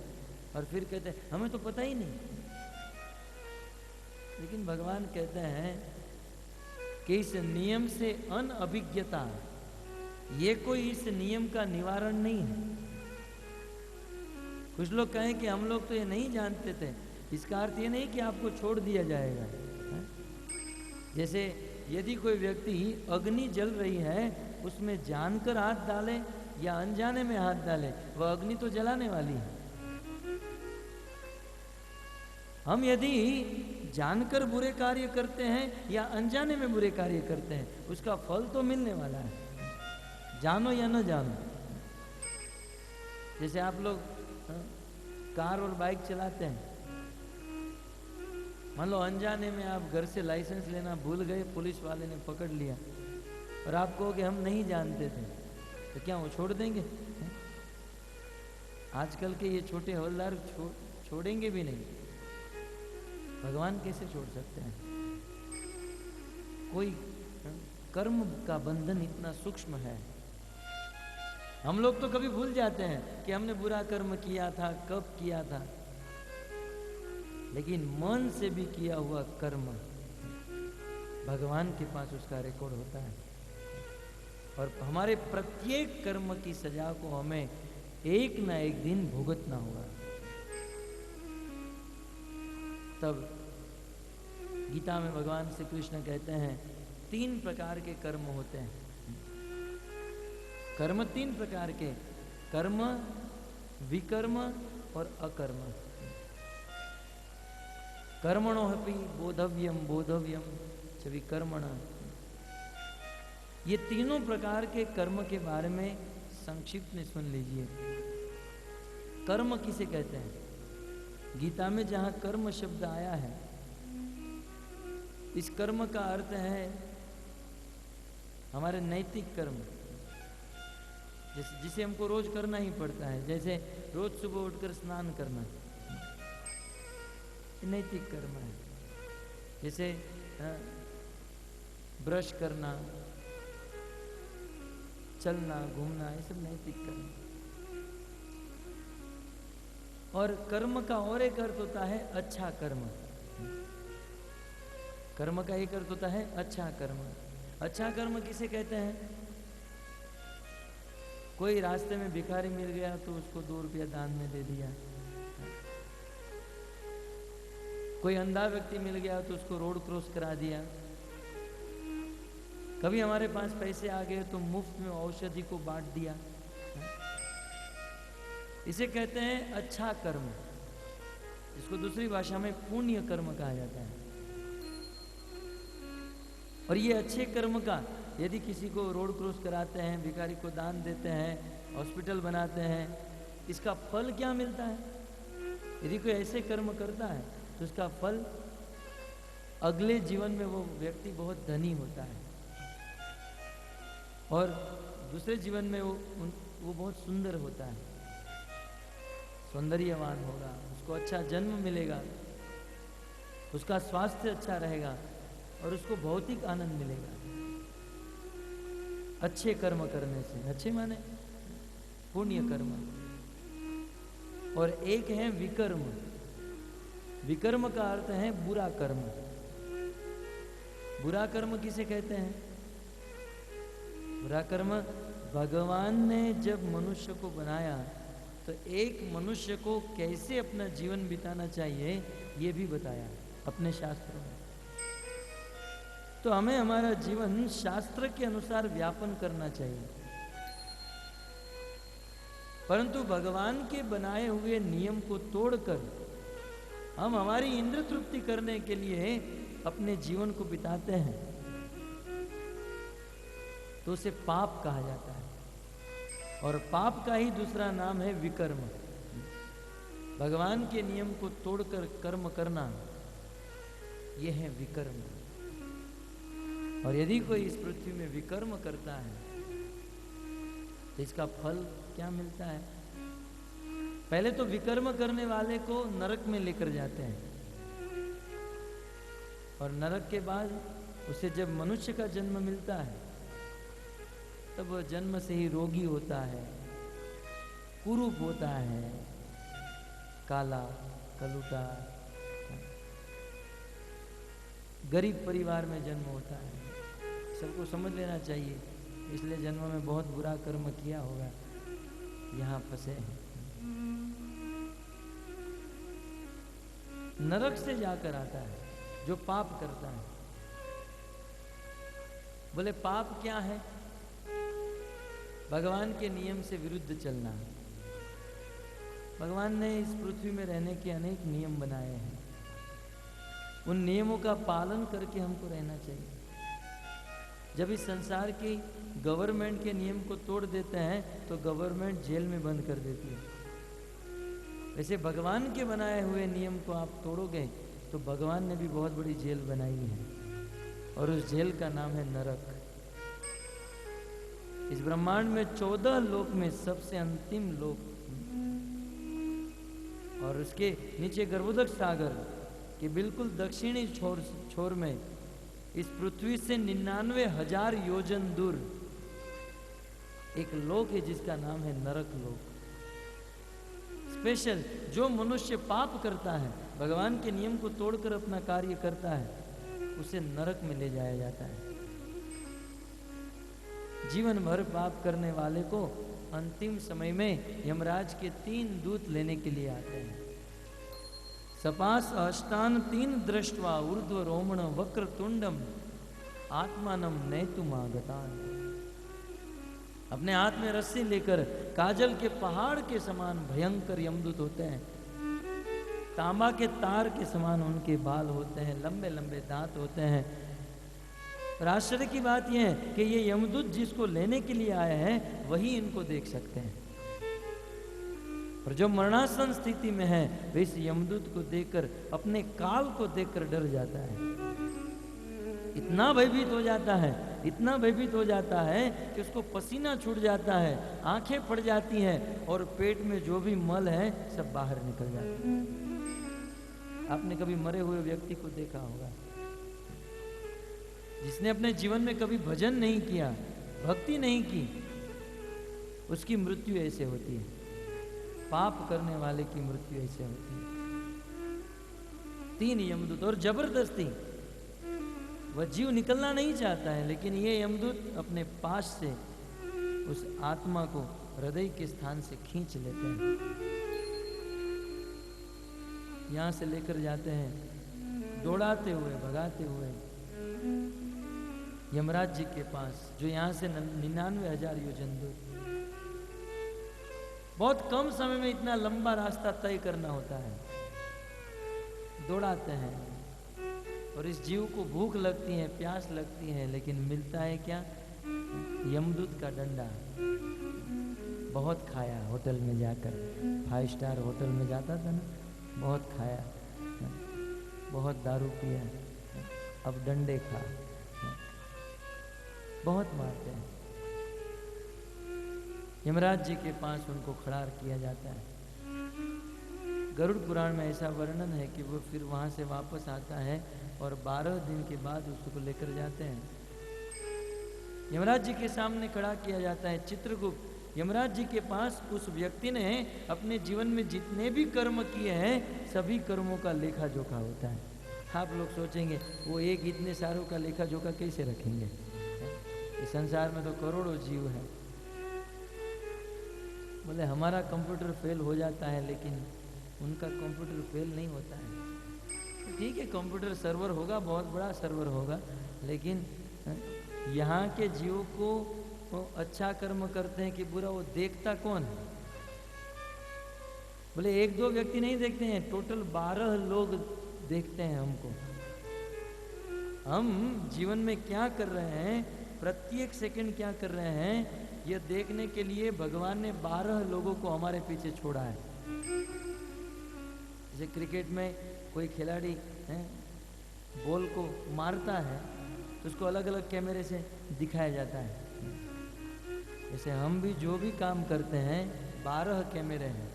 [SPEAKER 1] और फिर कहते हैं हमें तो पता ही नहीं। लेकिन भगवान कहते हैं कि इस नियम से अनअभिज्ञता, ये कोई इस नियम का निवारण नहीं है। कुछ लोग कहें कि हम लोग तो ये नहीं जानते थे, इसका अर्थ ये नहीं कि आपको छोड़ दिया जाएगा। जैसे यदि कोई व्यक्ति अग्नि जल रही है उसमें जानकर हाथ डाले या अनजाने में हाथ डाले, वह अग्नि तो जलाने वाली है। हम यदि जानकर बुरे कार्य करते हैं या अनजाने में बुरे कार्य करते हैं उसका फल तो मिलने वाला है, जानो या न जानो। जैसे आप लोग कार और बाइक चलाते हैं मान लो अनजाने में आप घर से लाइसेंस लेना भूल गए, पुलिस वाले ने पकड़ लिया और आप कहोगे हम नहीं जानते थे, तो क्या वो छोड़ देंगे? हैं? आजकल के ये छोटे हवलदार छोड़ेंगे भी नहीं। भगवान कैसे छोड़ सकते हैं? कोई कर्म का बंधन इतना सूक्ष्म है। हम लोग तो कभी भूल जाते हैं कि हमने बुरा कर्म किया था, कब किया था, लेकिन मन से भी किया हुआ कर्म भगवान के पास उसका रिकॉर्ड होता है। और हमारे प्रत्येक कर्म की सजा को हमें एक ना एक दिन भुगतना होगा। तब गीता में भगवान श्री कृष्ण कहते हैं 3 प्रकार के कर्म होते हैं। कर्म 3 प्रकार के, कर्म, विकर्म और अकर्म। कर्मणो अपि बोधव्यम बोधव्यम च विकर्मण। ये तीनों प्रकार के कर्म के बारे में संक्षिप्त में सुन लीजिए। कर्म किसे कहते हैं? गीता में जहां कर्म शब्द आया है, इस कर्म का अर्थ है हमारे नैतिक कर्म, जिसे हमको रोज करना ही पड़ता है। जैसे रोज सुबह उठकर स्नान करना, नैतिक कर्म है। जैसे ब्रश करना, चलना, घूमना, ये सब नैतिक कर्म। और कर्म का और एक अर्थ होता है अच्छा कर्म। कर्म का एक अर्थ होता है अच्छा कर्म। अच्छा कर्म किसे कहते हैं? कोई रास्ते में भिखारी मिल गया तो उसको 2 रुपया दान में दे दिया। कोई अंधा व्यक्ति मिल गया तो उसको रोड क्रॉस करा दिया। कभी हमारे पास पैसे आ गए तो मुफ्त में औषधि को बांट दिया। इसे कहते हैं अच्छा कर्म, जिसको दूसरी भाषा में पुण्य कर्म कहा जाता है। और ये अच्छे कर्म का यदि किसी को रोड क्रॉस कराते हैं, भिखारी को दान देते हैं, हॉस्पिटल बनाते हैं, इसका फल क्या मिलता है? यदि कोई ऐसे कर्म करता है तो उसका फल अगले जीवन में वो व्यक्ति बहुत धनी होता है और दूसरे जीवन में वो बहुत सुंदर होता है, सौंदर्यवान होगा, उसको अच्छा जन्म मिलेगा, उसका स्वास्थ्य अच्छा रहेगा और उसको भौतिक आनंद मिलेगा अच्छे कर्म करने से। अच्छे माने पुण्य कर्म। और एक है विकर्म। विकर्म का अर्थ है बुरा कर्म। बुरा कर्म किसे कहते हैं? बुरा कर्म, भगवान ने जब मनुष्य को बनाया तो एक मनुष्य को कैसे अपना जीवन बिताना चाहिए ये भी बताया अपने शास्त्रों में। तो हमें हमारा जीवन शास्त्र के अनुसार व्यापन करना चाहिए, परंतु भगवान के बनाए हुए नियम को तोड़कर हम हमारी इंद्र तृप्ति करने के लिए अपने जीवन को बिताते हैं तो उसे पाप कहा जाता है। और पाप का ही दूसरा नाम है विकर्म। भगवान के नियम को तोड़कर कर्म करना, यह है विकर्म। और यदि कोई इस पृथ्वी में विकर्म करता है तो इसका फल क्या मिलता है? पहले तो विकर्म करने वाले को नरक में लेकर जाते हैं और नरक के बाद उसे जब मनुष्य का जन्म मिलता है तब वह जन्म से ही रोगी होता है, कुरूप होता है, काला, कलूटा, गरीब परिवार में जन्म होता है। सबको समझ लेना चाहिए, इसलिए जन्म में बहुत बुरा कर्म किया होगा, यहाँ फंसे हैं। नरक से जाकर आता है जो पाप करता है। बोले पाप क्या है? भगवान के नियम से विरुद्ध चलना। भगवान ने इस पृथ्वी में रहने के अनेक नियम बनाए हैं, उन नियमों का पालन करके हमको रहना चाहिए। जब इस संसार की गवर्नमेंट के नियम को तोड़ देते हैं तो गवर्नमेंट जेल में बंद कर देती है। वैसे भगवान के बनाए हुए नियम को आप तोड़ोगे तो भगवान ने भी बहुत बड़ी जेल बनाई है और उस जेल का नाम है नरक। इस ब्रह्मांड में 14 लोक में सबसे अंतिम लोक और उसके नीचे गर्भोदक सागर के बिल्कुल दक्षिणी छोर में इस पृथ्वी से 99,000 योजन दूर एक लोक है जिसका नाम है नरक लोक। स्पेशल जो मनुष्य पाप करता है, भगवान के नियम को तोड़कर अपना कार्य करता है, उसे नरक में ले जाया जाता है। जीवन भर पाप करने वाले को अंतिम समय में यमराज के 3 दूत लेने के लिए आते हैं। सपास अष्टान 3 दृष्ट्वा ऊर्ध्व रोमण वक्र तुंडम आत्मानम नैतुमागतान। अपने हाथ में रस्सी लेकर काजल के पहाड़ के समान भयंकर यमदूत होते हैं। तांबा के तार के समान उनके बाल होते हैं, लंबे लंबे दांत होते हैं। और आश्चर्य की बात यह है कि ये यमदूत जिसको लेने के लिए आए हैं वही इनको देख सकते हैं। और जो मरणासन स्थिति में है वे इस यमदूत को देखकर अपने काल को देखकर डर जाता है। इतना भयभीत हो जाता है, इतना भयभीत हो जाता है कि उसको पसीना छूट जाता है, आंखें फट जाती हैं और पेट में जो भी मल है सब बाहर निकल जाता है। आपने कभी मरे हुए व्यक्ति को देखा होगा, जिसने अपने जीवन में कभी भजन नहीं किया, भक्ति नहीं की, उसकी मृत्यु ऐसे होती है। पाप करने वाले की मृत्यु ऐसे होती है। 3 यमदूत और जबरदस्ती वह जीव निकलना नहीं चाहता है, लेकिन ये यमदूत अपने पास से उस आत्मा को हृदय के स्थान से खींच लेते हैं, यहां से लेकर जाते हैं दौड़ाते हुए, भगाते हुए यमराज जी के पास, जो यहां से 99,000 योजन दूर। बहुत कम समय में इतना लंबा रास्ता तय करना होता है। दौड़ाते हैं और इस जीव को भूख लगती है, प्यास लगती है, लेकिन मिलता है क्या? यमदूत का डंडा। बहुत खाया होटल में जाकर, 5 स्टार होटल में जाता था ना, बहुत खाया, बहुत दारू पिया, अब डंडे खा, बहुत मारते हैं। यमराज जी के पास उनको खड़ा किया जाता है। गरुड़ पुराण में ऐसा वर्णन है कि वो फिर वहां से वापस आता है और 12 दिन के बाद उसको लेकर जाते हैं। यमराज जी के सामने खड़ा किया जाता है चित्रगुप्त। यमराज जी के पास उस व्यक्ति ने अपने जीवन में जितने भी कर्म किए हैं सभी कर्मों का लेखा जोखा होता है। आप लोग सोचेंगे वो एक इतने सारों का लेखा जोखा कैसे रखेंगे? इस संसार में तो करोड़ों जीव हैं। बोले हमारा कंप्यूटर फेल हो जाता है लेकिन उनका कंप्यूटर फेल नहीं होता है। तो ठीक है, कंप्यूटर सर्वर होगा, बहुत बड़ा सर्वर होगा, लेकिन यहाँ के जीव को वो अच्छा कर्म करते हैं कि बुरा, वो देखता कौन है? बोले 1-2 व्यक्ति नहीं देखते हैं, टोटल 12 लोग देखते हैं हमको। हम जीवन में क्या कर रहे हैं, प्रत्येक सेकंड क्या कर रहे हैं, यह देखने के लिए भगवान ने 12 लोगों को हमारे पीछे छोड़ा है। जैसे क्रिकेट में कोई खिलाड़ी बॉल को मारता है तो उसको अलग अलग कैमरे से दिखाया जाता है। जैसे हम भी जो भी काम करते हैं 12 कैमरे हैं,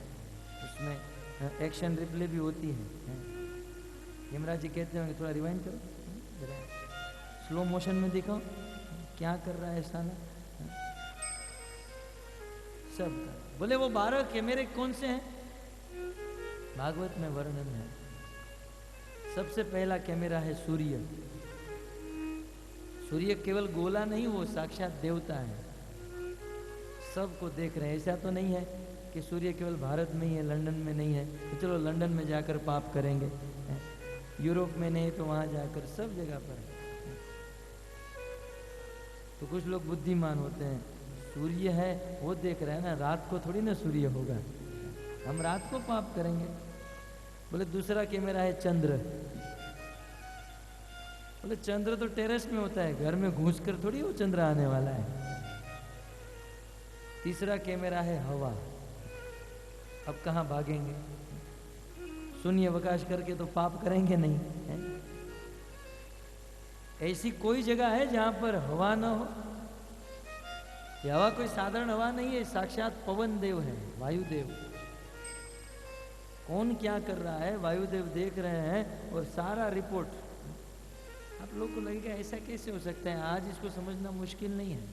[SPEAKER 1] उसमें एक्शन रिप्ले भी होती है। यमराज जी कहते होंगे थोड़ा रिवाइंड करो, जरा स्लो मोशन में दिखाओ क्या कर रहा है साला सब। बोले वो 12 कैमरे कौन से हैं? भागवत में वर्णन है। सबसे पहला कैमरा है सूर्य। सूर्य केवल गोला नहीं, वो साक्षात देवता है, सबको देख रहे हैं। ऐसा तो नहीं है कि सूर्य केवल भारत में ही है, लंदन में नहीं है, तो चलो लंदन में जाकर पाप करेंगे, यूरोप में नहीं तो वहां जाकर, सब जगह पर है। तो कुछ लोग बुद्धिमान होते हैं, सूर्य है वो देख रहे हैं ना, रात को थोड़ी ना सूर्य होगा, हम रात को पाप करेंगे। बोले दूसरा कैमरा है चंद्र। बोले चंद्र तो टेरेस में होता है, घर में घुसकर थोड़ी वो चंद्र आने वाला है। तीसरा कैमरा है हवा। अब कहाँ भागेंगे? शून्य अवकाश करके तो पाप करेंगे नहीं है? ऐसी कोई जगह है जहां पर हवा न हो? ये हवा कोई साधारण हवा नहीं है, साक्षात पवन देव है, वायुदेव। कौन क्या कर रहा है वायुदेव देख रहे हैं, और सारा रिपोर्ट। आप लोग को लगेगा ऐसा कैसे हो सकता है, आज इसको समझना मुश्किल नहीं है।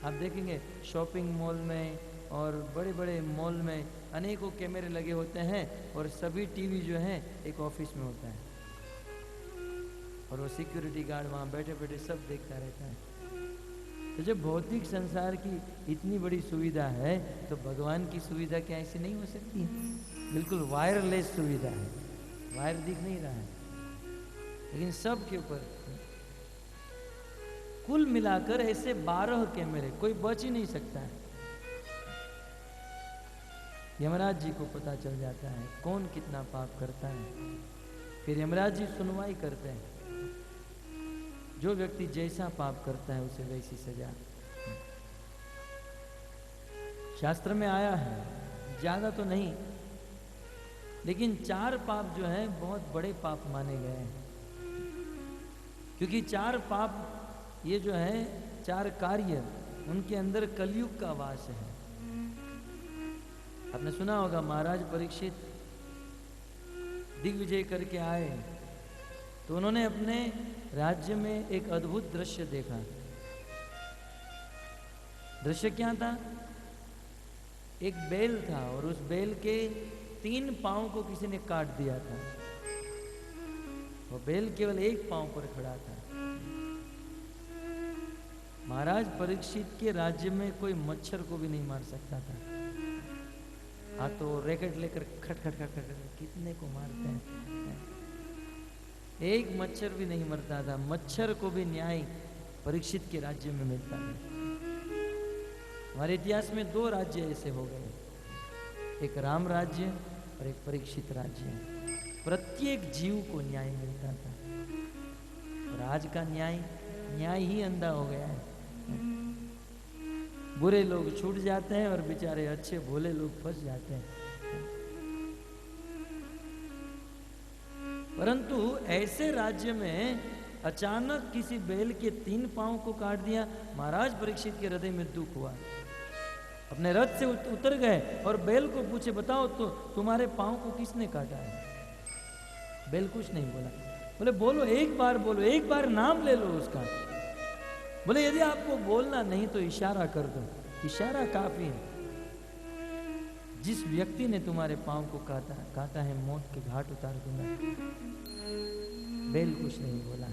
[SPEAKER 1] आप देखेंगे शॉपिंग मॉल में और बड़े बड़े मॉल में अनेकों कैमरे लगे होते हैं, और सभी टीवी जो है एक ऑफिस में होता है, और वो सिक्योरिटी गार्ड वहाँ बैठे बैठे सब देखता रहता है। तो जब भौतिक संसार की इतनी बड़ी सुविधा है, तो भगवान की सुविधा क्या ऐसी नहीं हो सकती है? बिल्कुल वायरलेस सुविधा है, वायर दिख नहीं रहा है, लेकिन सब के ऊपर कुल मिलाकर ऐसे 12 कैमरे, कोई बच ही नहीं सकता है। यमराज जी को पता चल जाता है कौन कितना पाप करता है। फिर यमराज जी सुनवाई करते हैं, जो व्यक्ति जैसा पाप करता है उसे वैसी सजा। शास्त्र में आया है, ज्यादा तो नहीं, लेकिन 4 पाप जो हैं बहुत बड़े पाप माने गए हैं, क्योंकि 4 पाप ये जो है 4 कार्य, उनके अंदर कलयुग का वास है। आपने सुना होगा महाराज परीक्षित दिग्विजय करके आए, तो उन्होंने अपने राज्य में एक अद्भुत दृश्य देखा। दृश्य क्या था? एक बैल था, और उस बैल के 3 पांव को किसी ने काट दिया था। वो बैल केवल 1 पांव पर खड़ा था। महाराज परीक्षित के राज्य में कोई मच्छर को भी नहीं मार सकता था। हाँ, तो रैकेट लेकर खट खट खट खट कितने को मारते हैं, एक मच्छर भी नहीं मरता था। मच्छर को भी न्याय परीक्षित के राज्य में मिलता है। हमारे इतिहास में 2 राज्य ऐसे हो गए, एक राम राज्य और एक परीक्षित राज्य। प्रत्येक जीव को न्याय मिलता था, और आज का न्याय ही अंधा हो गया है। बुरे लोग छूट जाते हैं, और बेचारे अच्छे भोले लोग फंस जाते हैं। परंतु ऐसे राज्य में अचानक किसी बैल के 3 पांव को काट दिया। महाराज परीक्षित के हृदय में दुख हुआ, अपने रथ से उतर गए और बैल को पूछे, बताओ तो तुम्हारे पांव को किसने काटा है? बैल कुछ नहीं बोला। बोले बोलो, एक बार बोलो, एक बार नाम ले लो उसका। बोले यदि आपको बोलना नहीं तो इशारा कर दो, इशारा काफी है। जिस व्यक्ति ने तुम्हारे पांव को काटा है, मौत के घाट उतार दूंगा। बैल कुछ नहीं बोला।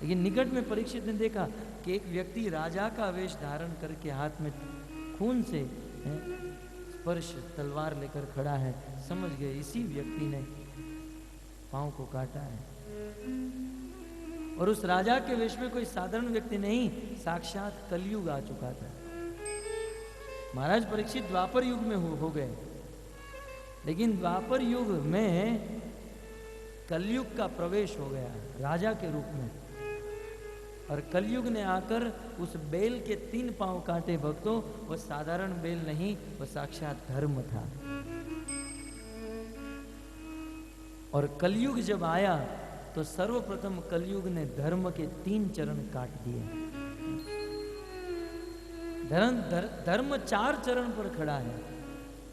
[SPEAKER 1] लेकिन निकट में परीक्षित ने देखा कि एक व्यक्ति राजा का वेश धारण करके हाथ में खून से स्पर्श तलवार लेकर खड़ा है। समझ गए इसी व्यक्ति ने पांव को काटा है। और उस राजा के वेश में कोई साधारण व्यक्ति नहीं, साक्षात कलयुग आ चुका था। महाराज परीक्षित द्वापर युग में हो गए, लेकिन द्वापर युग में कलयुग का प्रवेश हो गया राजा के रूप में। और कलयुग ने आकर उस बैल के 3 पांव काटे भक्तों, वो साधारण बैल नहीं, वो साक्षात धर्म था। और कलयुग जब आया तो सर्वप्रथम कलयुग ने धर्म के 3 चरण काट दिए। धर्म 4 चरण पर खड़ा है,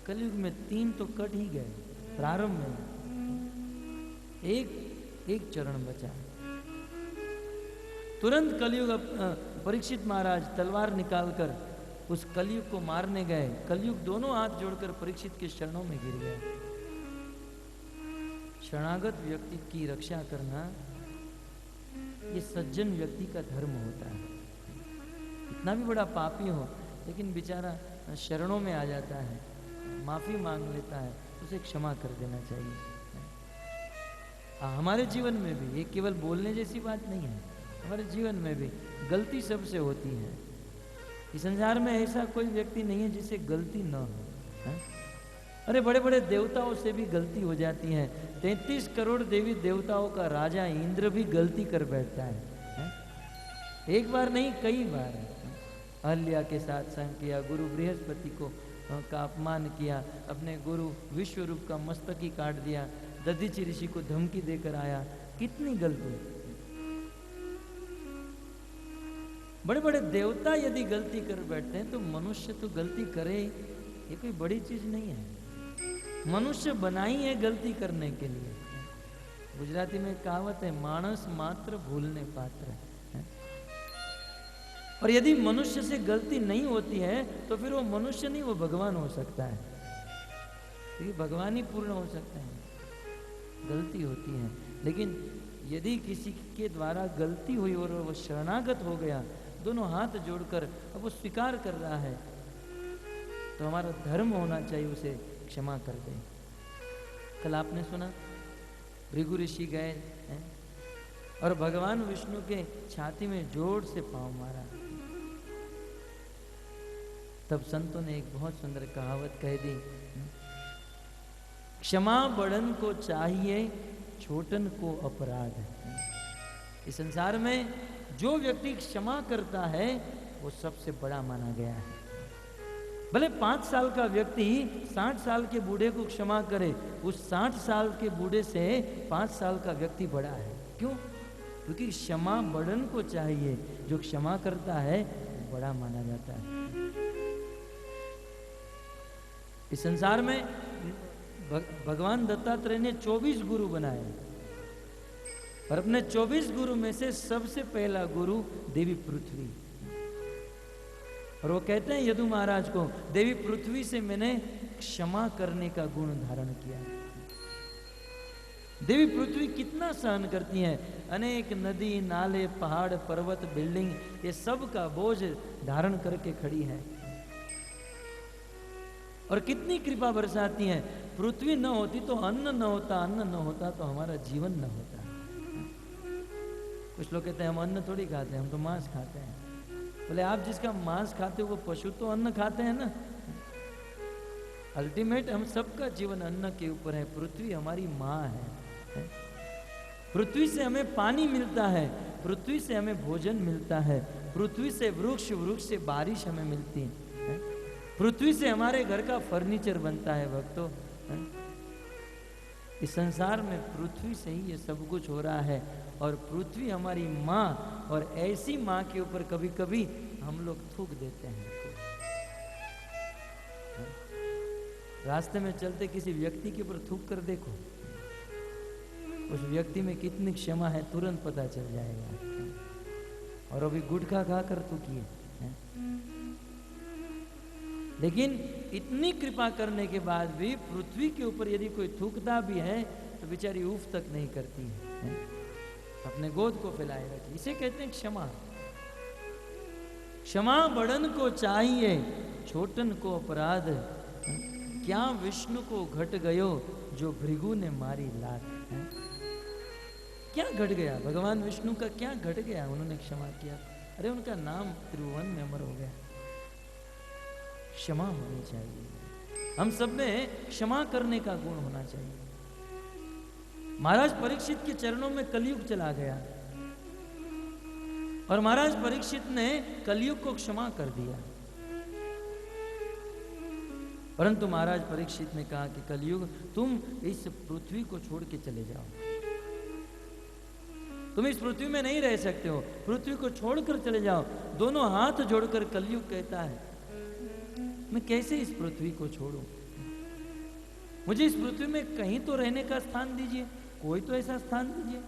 [SPEAKER 1] कलयुग में 3 तो कट ही गए। प्रारंभ में एक चरण बचा। तुरंत कलयुग परीक्षित महाराज तलवार निकालकर उस कलयुग को मारने गए। कलयुग दोनों हाथ जोड़कर परीक्षित के चरणों में गिर गए। शरणागत व्यक्ति की रक्षा करना ये सज्जन व्यक्ति का धर्म होता है। इतना भी बड़ा पापी हो, लेकिन बेचारा शरणों में आ जाता है, माफी मांग लेता है, उसे क्षमा कर देना चाहिए। हमारे जीवन में भी ये केवल बोलने जैसी बात नहीं है, हमारे जीवन में भी गलती सबसे होती है। इस संसार में ऐसा कोई व्यक्ति नहीं है जिसे गलती न हो, है? अरे बड़े बड़े देवताओं से भी गलती हो जाती है। 33 करोड़ देवी देवताओं का राजा इंद्र भी गलती कर बैठता है? एक बार नहीं, कई बार। अहल्या के साथ संग किया, गुरु बृहस्पति को का अपमान किया, अपने गुरु विश्वरूप का मस्तक ही काट दिया, दधीचि ऋषि को धमकी देकर आया। कितनी गलती! बड़े बड़े देवता यदि गलती कर बैठते हैं तो मनुष्य तो गलती करे, ये कोई बड़ी चीज नहीं है। मनुष्य बना ही है गलती करने के लिए। गुजराती में कहावत है, मानस मात्र भूलने पात्र है। और यदि मनुष्य से गलती नहीं होती है तो फिर वो मनुष्य नहीं, वो भगवान हो सकता है। क्योंकि भगवान ही पूर्ण हो सकते हैं। गलती होती है, लेकिन यदि किसी के द्वारा गलती हुई और वो शरणागत हो गया, दोनों हाथ जोड़कर अब वो स्वीकार कर रहा है, तो हमारा धर्म होना चाहिए उसे क्षमा कर दे। कल आपने सुना भृगु ऋषि गए हैं और भगवान विष्णु के छाती में जोर से पांव मारा। तब संतों ने एक बहुत सुंदर कहावत कह दी, क्षमा बड़न को चाहिए, छोटन को अपराध। इस संसार में जो व्यक्ति क्षमा करता है वो सबसे बड़ा माना गया है। भले 5 साल का व्यक्ति 60 साल के बूढ़े को क्षमा करे, उस 60 साल के बूढ़े से 5 साल का व्यक्ति बड़ा है। क्यों? क्योंकि क्षमा बड़न को चाहिए, जो क्षमा करता है वो बड़ा माना जाता है। इस संसार में भगवान दत्तात्रेय ने 24 गुरु बनाए और अपने 24 गुरु में से सबसे पहला गुरु देवी पृथ्वी। और वो कहते हैं यदु महाराज को, देवी पृथ्वी से मैंने क्षमा करने का गुण धारण किया। देवी पृथ्वी कितना सहन करती है, अनेक नदी नाले पहाड़ पर्वत बिल्डिंग, ये सब का बोझ धारण करके खड़ी है और कितनी कृपा बरसाती है। पृथ्वी न होती तो अन्न न होता, अन्न न होता तो हमारा जीवन न होता। कुछ लोग कहते हैं हम अन्न थोड़ी खाते हैं, हम तो मांस खाते हैं। बोले आप जिसका मांस खाते हो वो पशु तो अन्न खाते हैं ना। अल्टीमेट हम सबका जीवन अन्न के ऊपर है। पृथ्वी हमारी माँ है। पृथ्वी से हमें पानी मिलता है, पृथ्वी से हमें भोजन मिलता है, पृथ्वी से वृक्ष, वृक्ष से बारिश हमें मिलती है, पृथ्वी से हमारे घर का फर्नीचर बनता है। भक्तों, इस संसार में पृथ्वी से ही ये सब कुछ हो रहा है और पृथ्वी हमारी माँ, और ऐसी माँ के ऊपर कभी कभी हम लोग थूक देते हैं। रास्ते में चलते किसी व्यक्ति के ऊपर थूक कर देखो, उस व्यक्ति में कितनी क्षमा है तुरंत पता चल जाएगा। और अभी गुटखा खा कर थूकिए। लेकिन इतनी कृपा करने के बाद भी पृथ्वी के ऊपर यदि कोई थूकता भी है तो बेचारी उफ तक नहीं करती है, अपने गोद को फैलाए रखी। इसे कहते हैं क्षमा। क्षमा बड़न को चाहिए, छोटन को अपराध। क्या विष्णु को घट गयो, जो भृगु ने मारी लात। क्या घट गया? भगवान विष्णु का क्या घट गया? उन्होंने क्षमा किया। अरे उनका नाम त्रिभुवन में अमर हो गया। क्षमा होनी चाहिए। हम सब में क्षमा करने का गुण होना चाहिए। महाराज परीक्षित के चरणों में कलयुग चला गया और महाराज परीक्षित ने कलयुग को क्षमा कर दिया। परंतु महाराज परीक्षित ने कहा कि कलयुग, तुम इस पृथ्वी को छोड़ के चले जाओ। तुम इस पृथ्वी में नहीं रह सकते हो, पृथ्वी को छोड़कर चले जाओ। दोनों हाथ जोड़कर कलयुग कहता है, मैं कैसे इस पृथ्वी को छोड़ूं? मुझे इस पृथ्वी में कहीं तो रहने का स्थान दीजिए, कोई तो ऐसा स्थान दीजिए।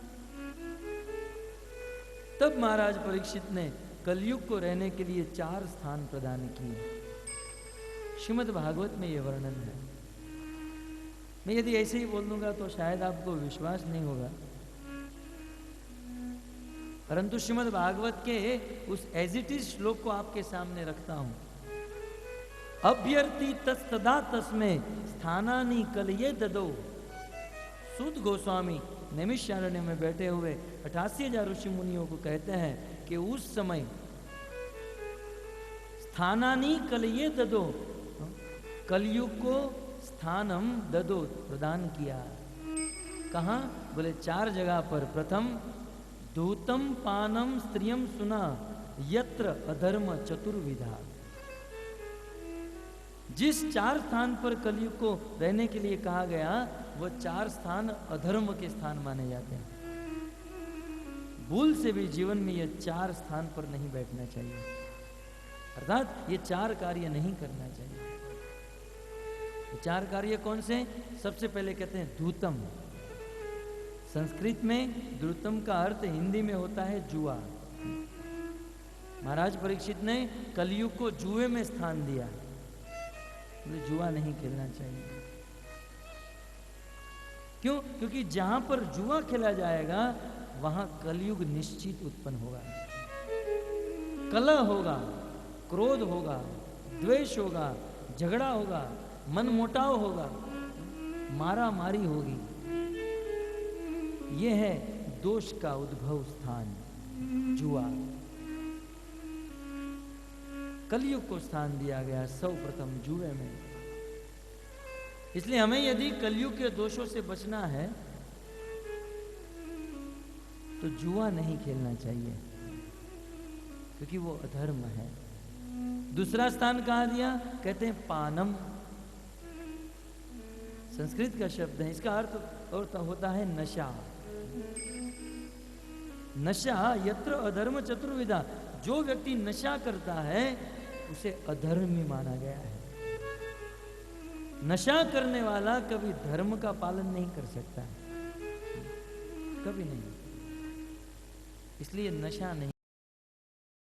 [SPEAKER 1] तब महाराज परीक्षित ने कलयुग को रहने के लिए 4 स्थान प्रदान किए। श्रीमद् भागवत में यह वर्णन है। मैं यदि ऐसे ही बोल दूंगा तो शायद आपको विश्वास नहीं होगा, परंतु श्रीमद् भागवत के उस एज इट इज श्लोक को आपके सामने रखता हूं। अभ्यर्थी तस्तदा तस्मे स्थानानि कलये ददो। सूत गोस्वामी नैमिषारण्य में बैठे हुए 88,000 ऋषि मुनियों को कहते हैं कि उस समय स्थानानि कलये ददो, कलयुग को स्थानम ददो प्रदान किया। कहाँ? बोले 4 जगह पर। प्रथम, दूतम पानम स्त्रियम सुना यत्र अधर्म चतुर्विधा। जिस 4 स्थान पर कलयुग को रहने के लिए कहा गया, वो 4 स्थान अधर्म के स्थान माने जाते हैं। भूल से भी जीवन में ये 4 स्थान पर नहीं बैठना चाहिए, अर्थात ये 4 कार्य नहीं करना चाहिए। ये 4 कार्य कौन से? सबसे पहले कहते हैं धूतम। संस्कृत में द्रुतम का अर्थ हिंदी में होता है जुआ। महाराज परीक्षित ने कलयुग को जुए में स्थान दिया, बोले जुआ नहीं खेलना चाहिए। क्यों? क्योंकि जहां पर जुआ खेला जाएगा वहां कलयुग निश्चित उत्पन्न होगा। कलह होगा, क्रोध होगा, द्वेष होगा, झगड़ा होगा, मनमुटाव होगा, मारा मारी होगी। यह है दोष का उद्भव स्थान जुआ। कलयुग को स्थान दिया गया सर्वप्रथम जुए में। इसलिए हमें यदि कलयुग के दोषों से बचना है तो जुआ नहीं खेलना चाहिए, क्योंकि वो अधर्म है। दूसरा स्थान कहा दिया? कहते हैं पानम। संस्कृत का शब्द है, इसका अर्थ होता है नशा। नशा यत्र अधर्म चतुर्विधा। जो व्यक्ति नशा करता है उसे अधर्मी माना गया है। नशा करने वाला कभी धर्म का पालन नहीं कर सकता, कभी नहीं। इसलिए नशा नहीं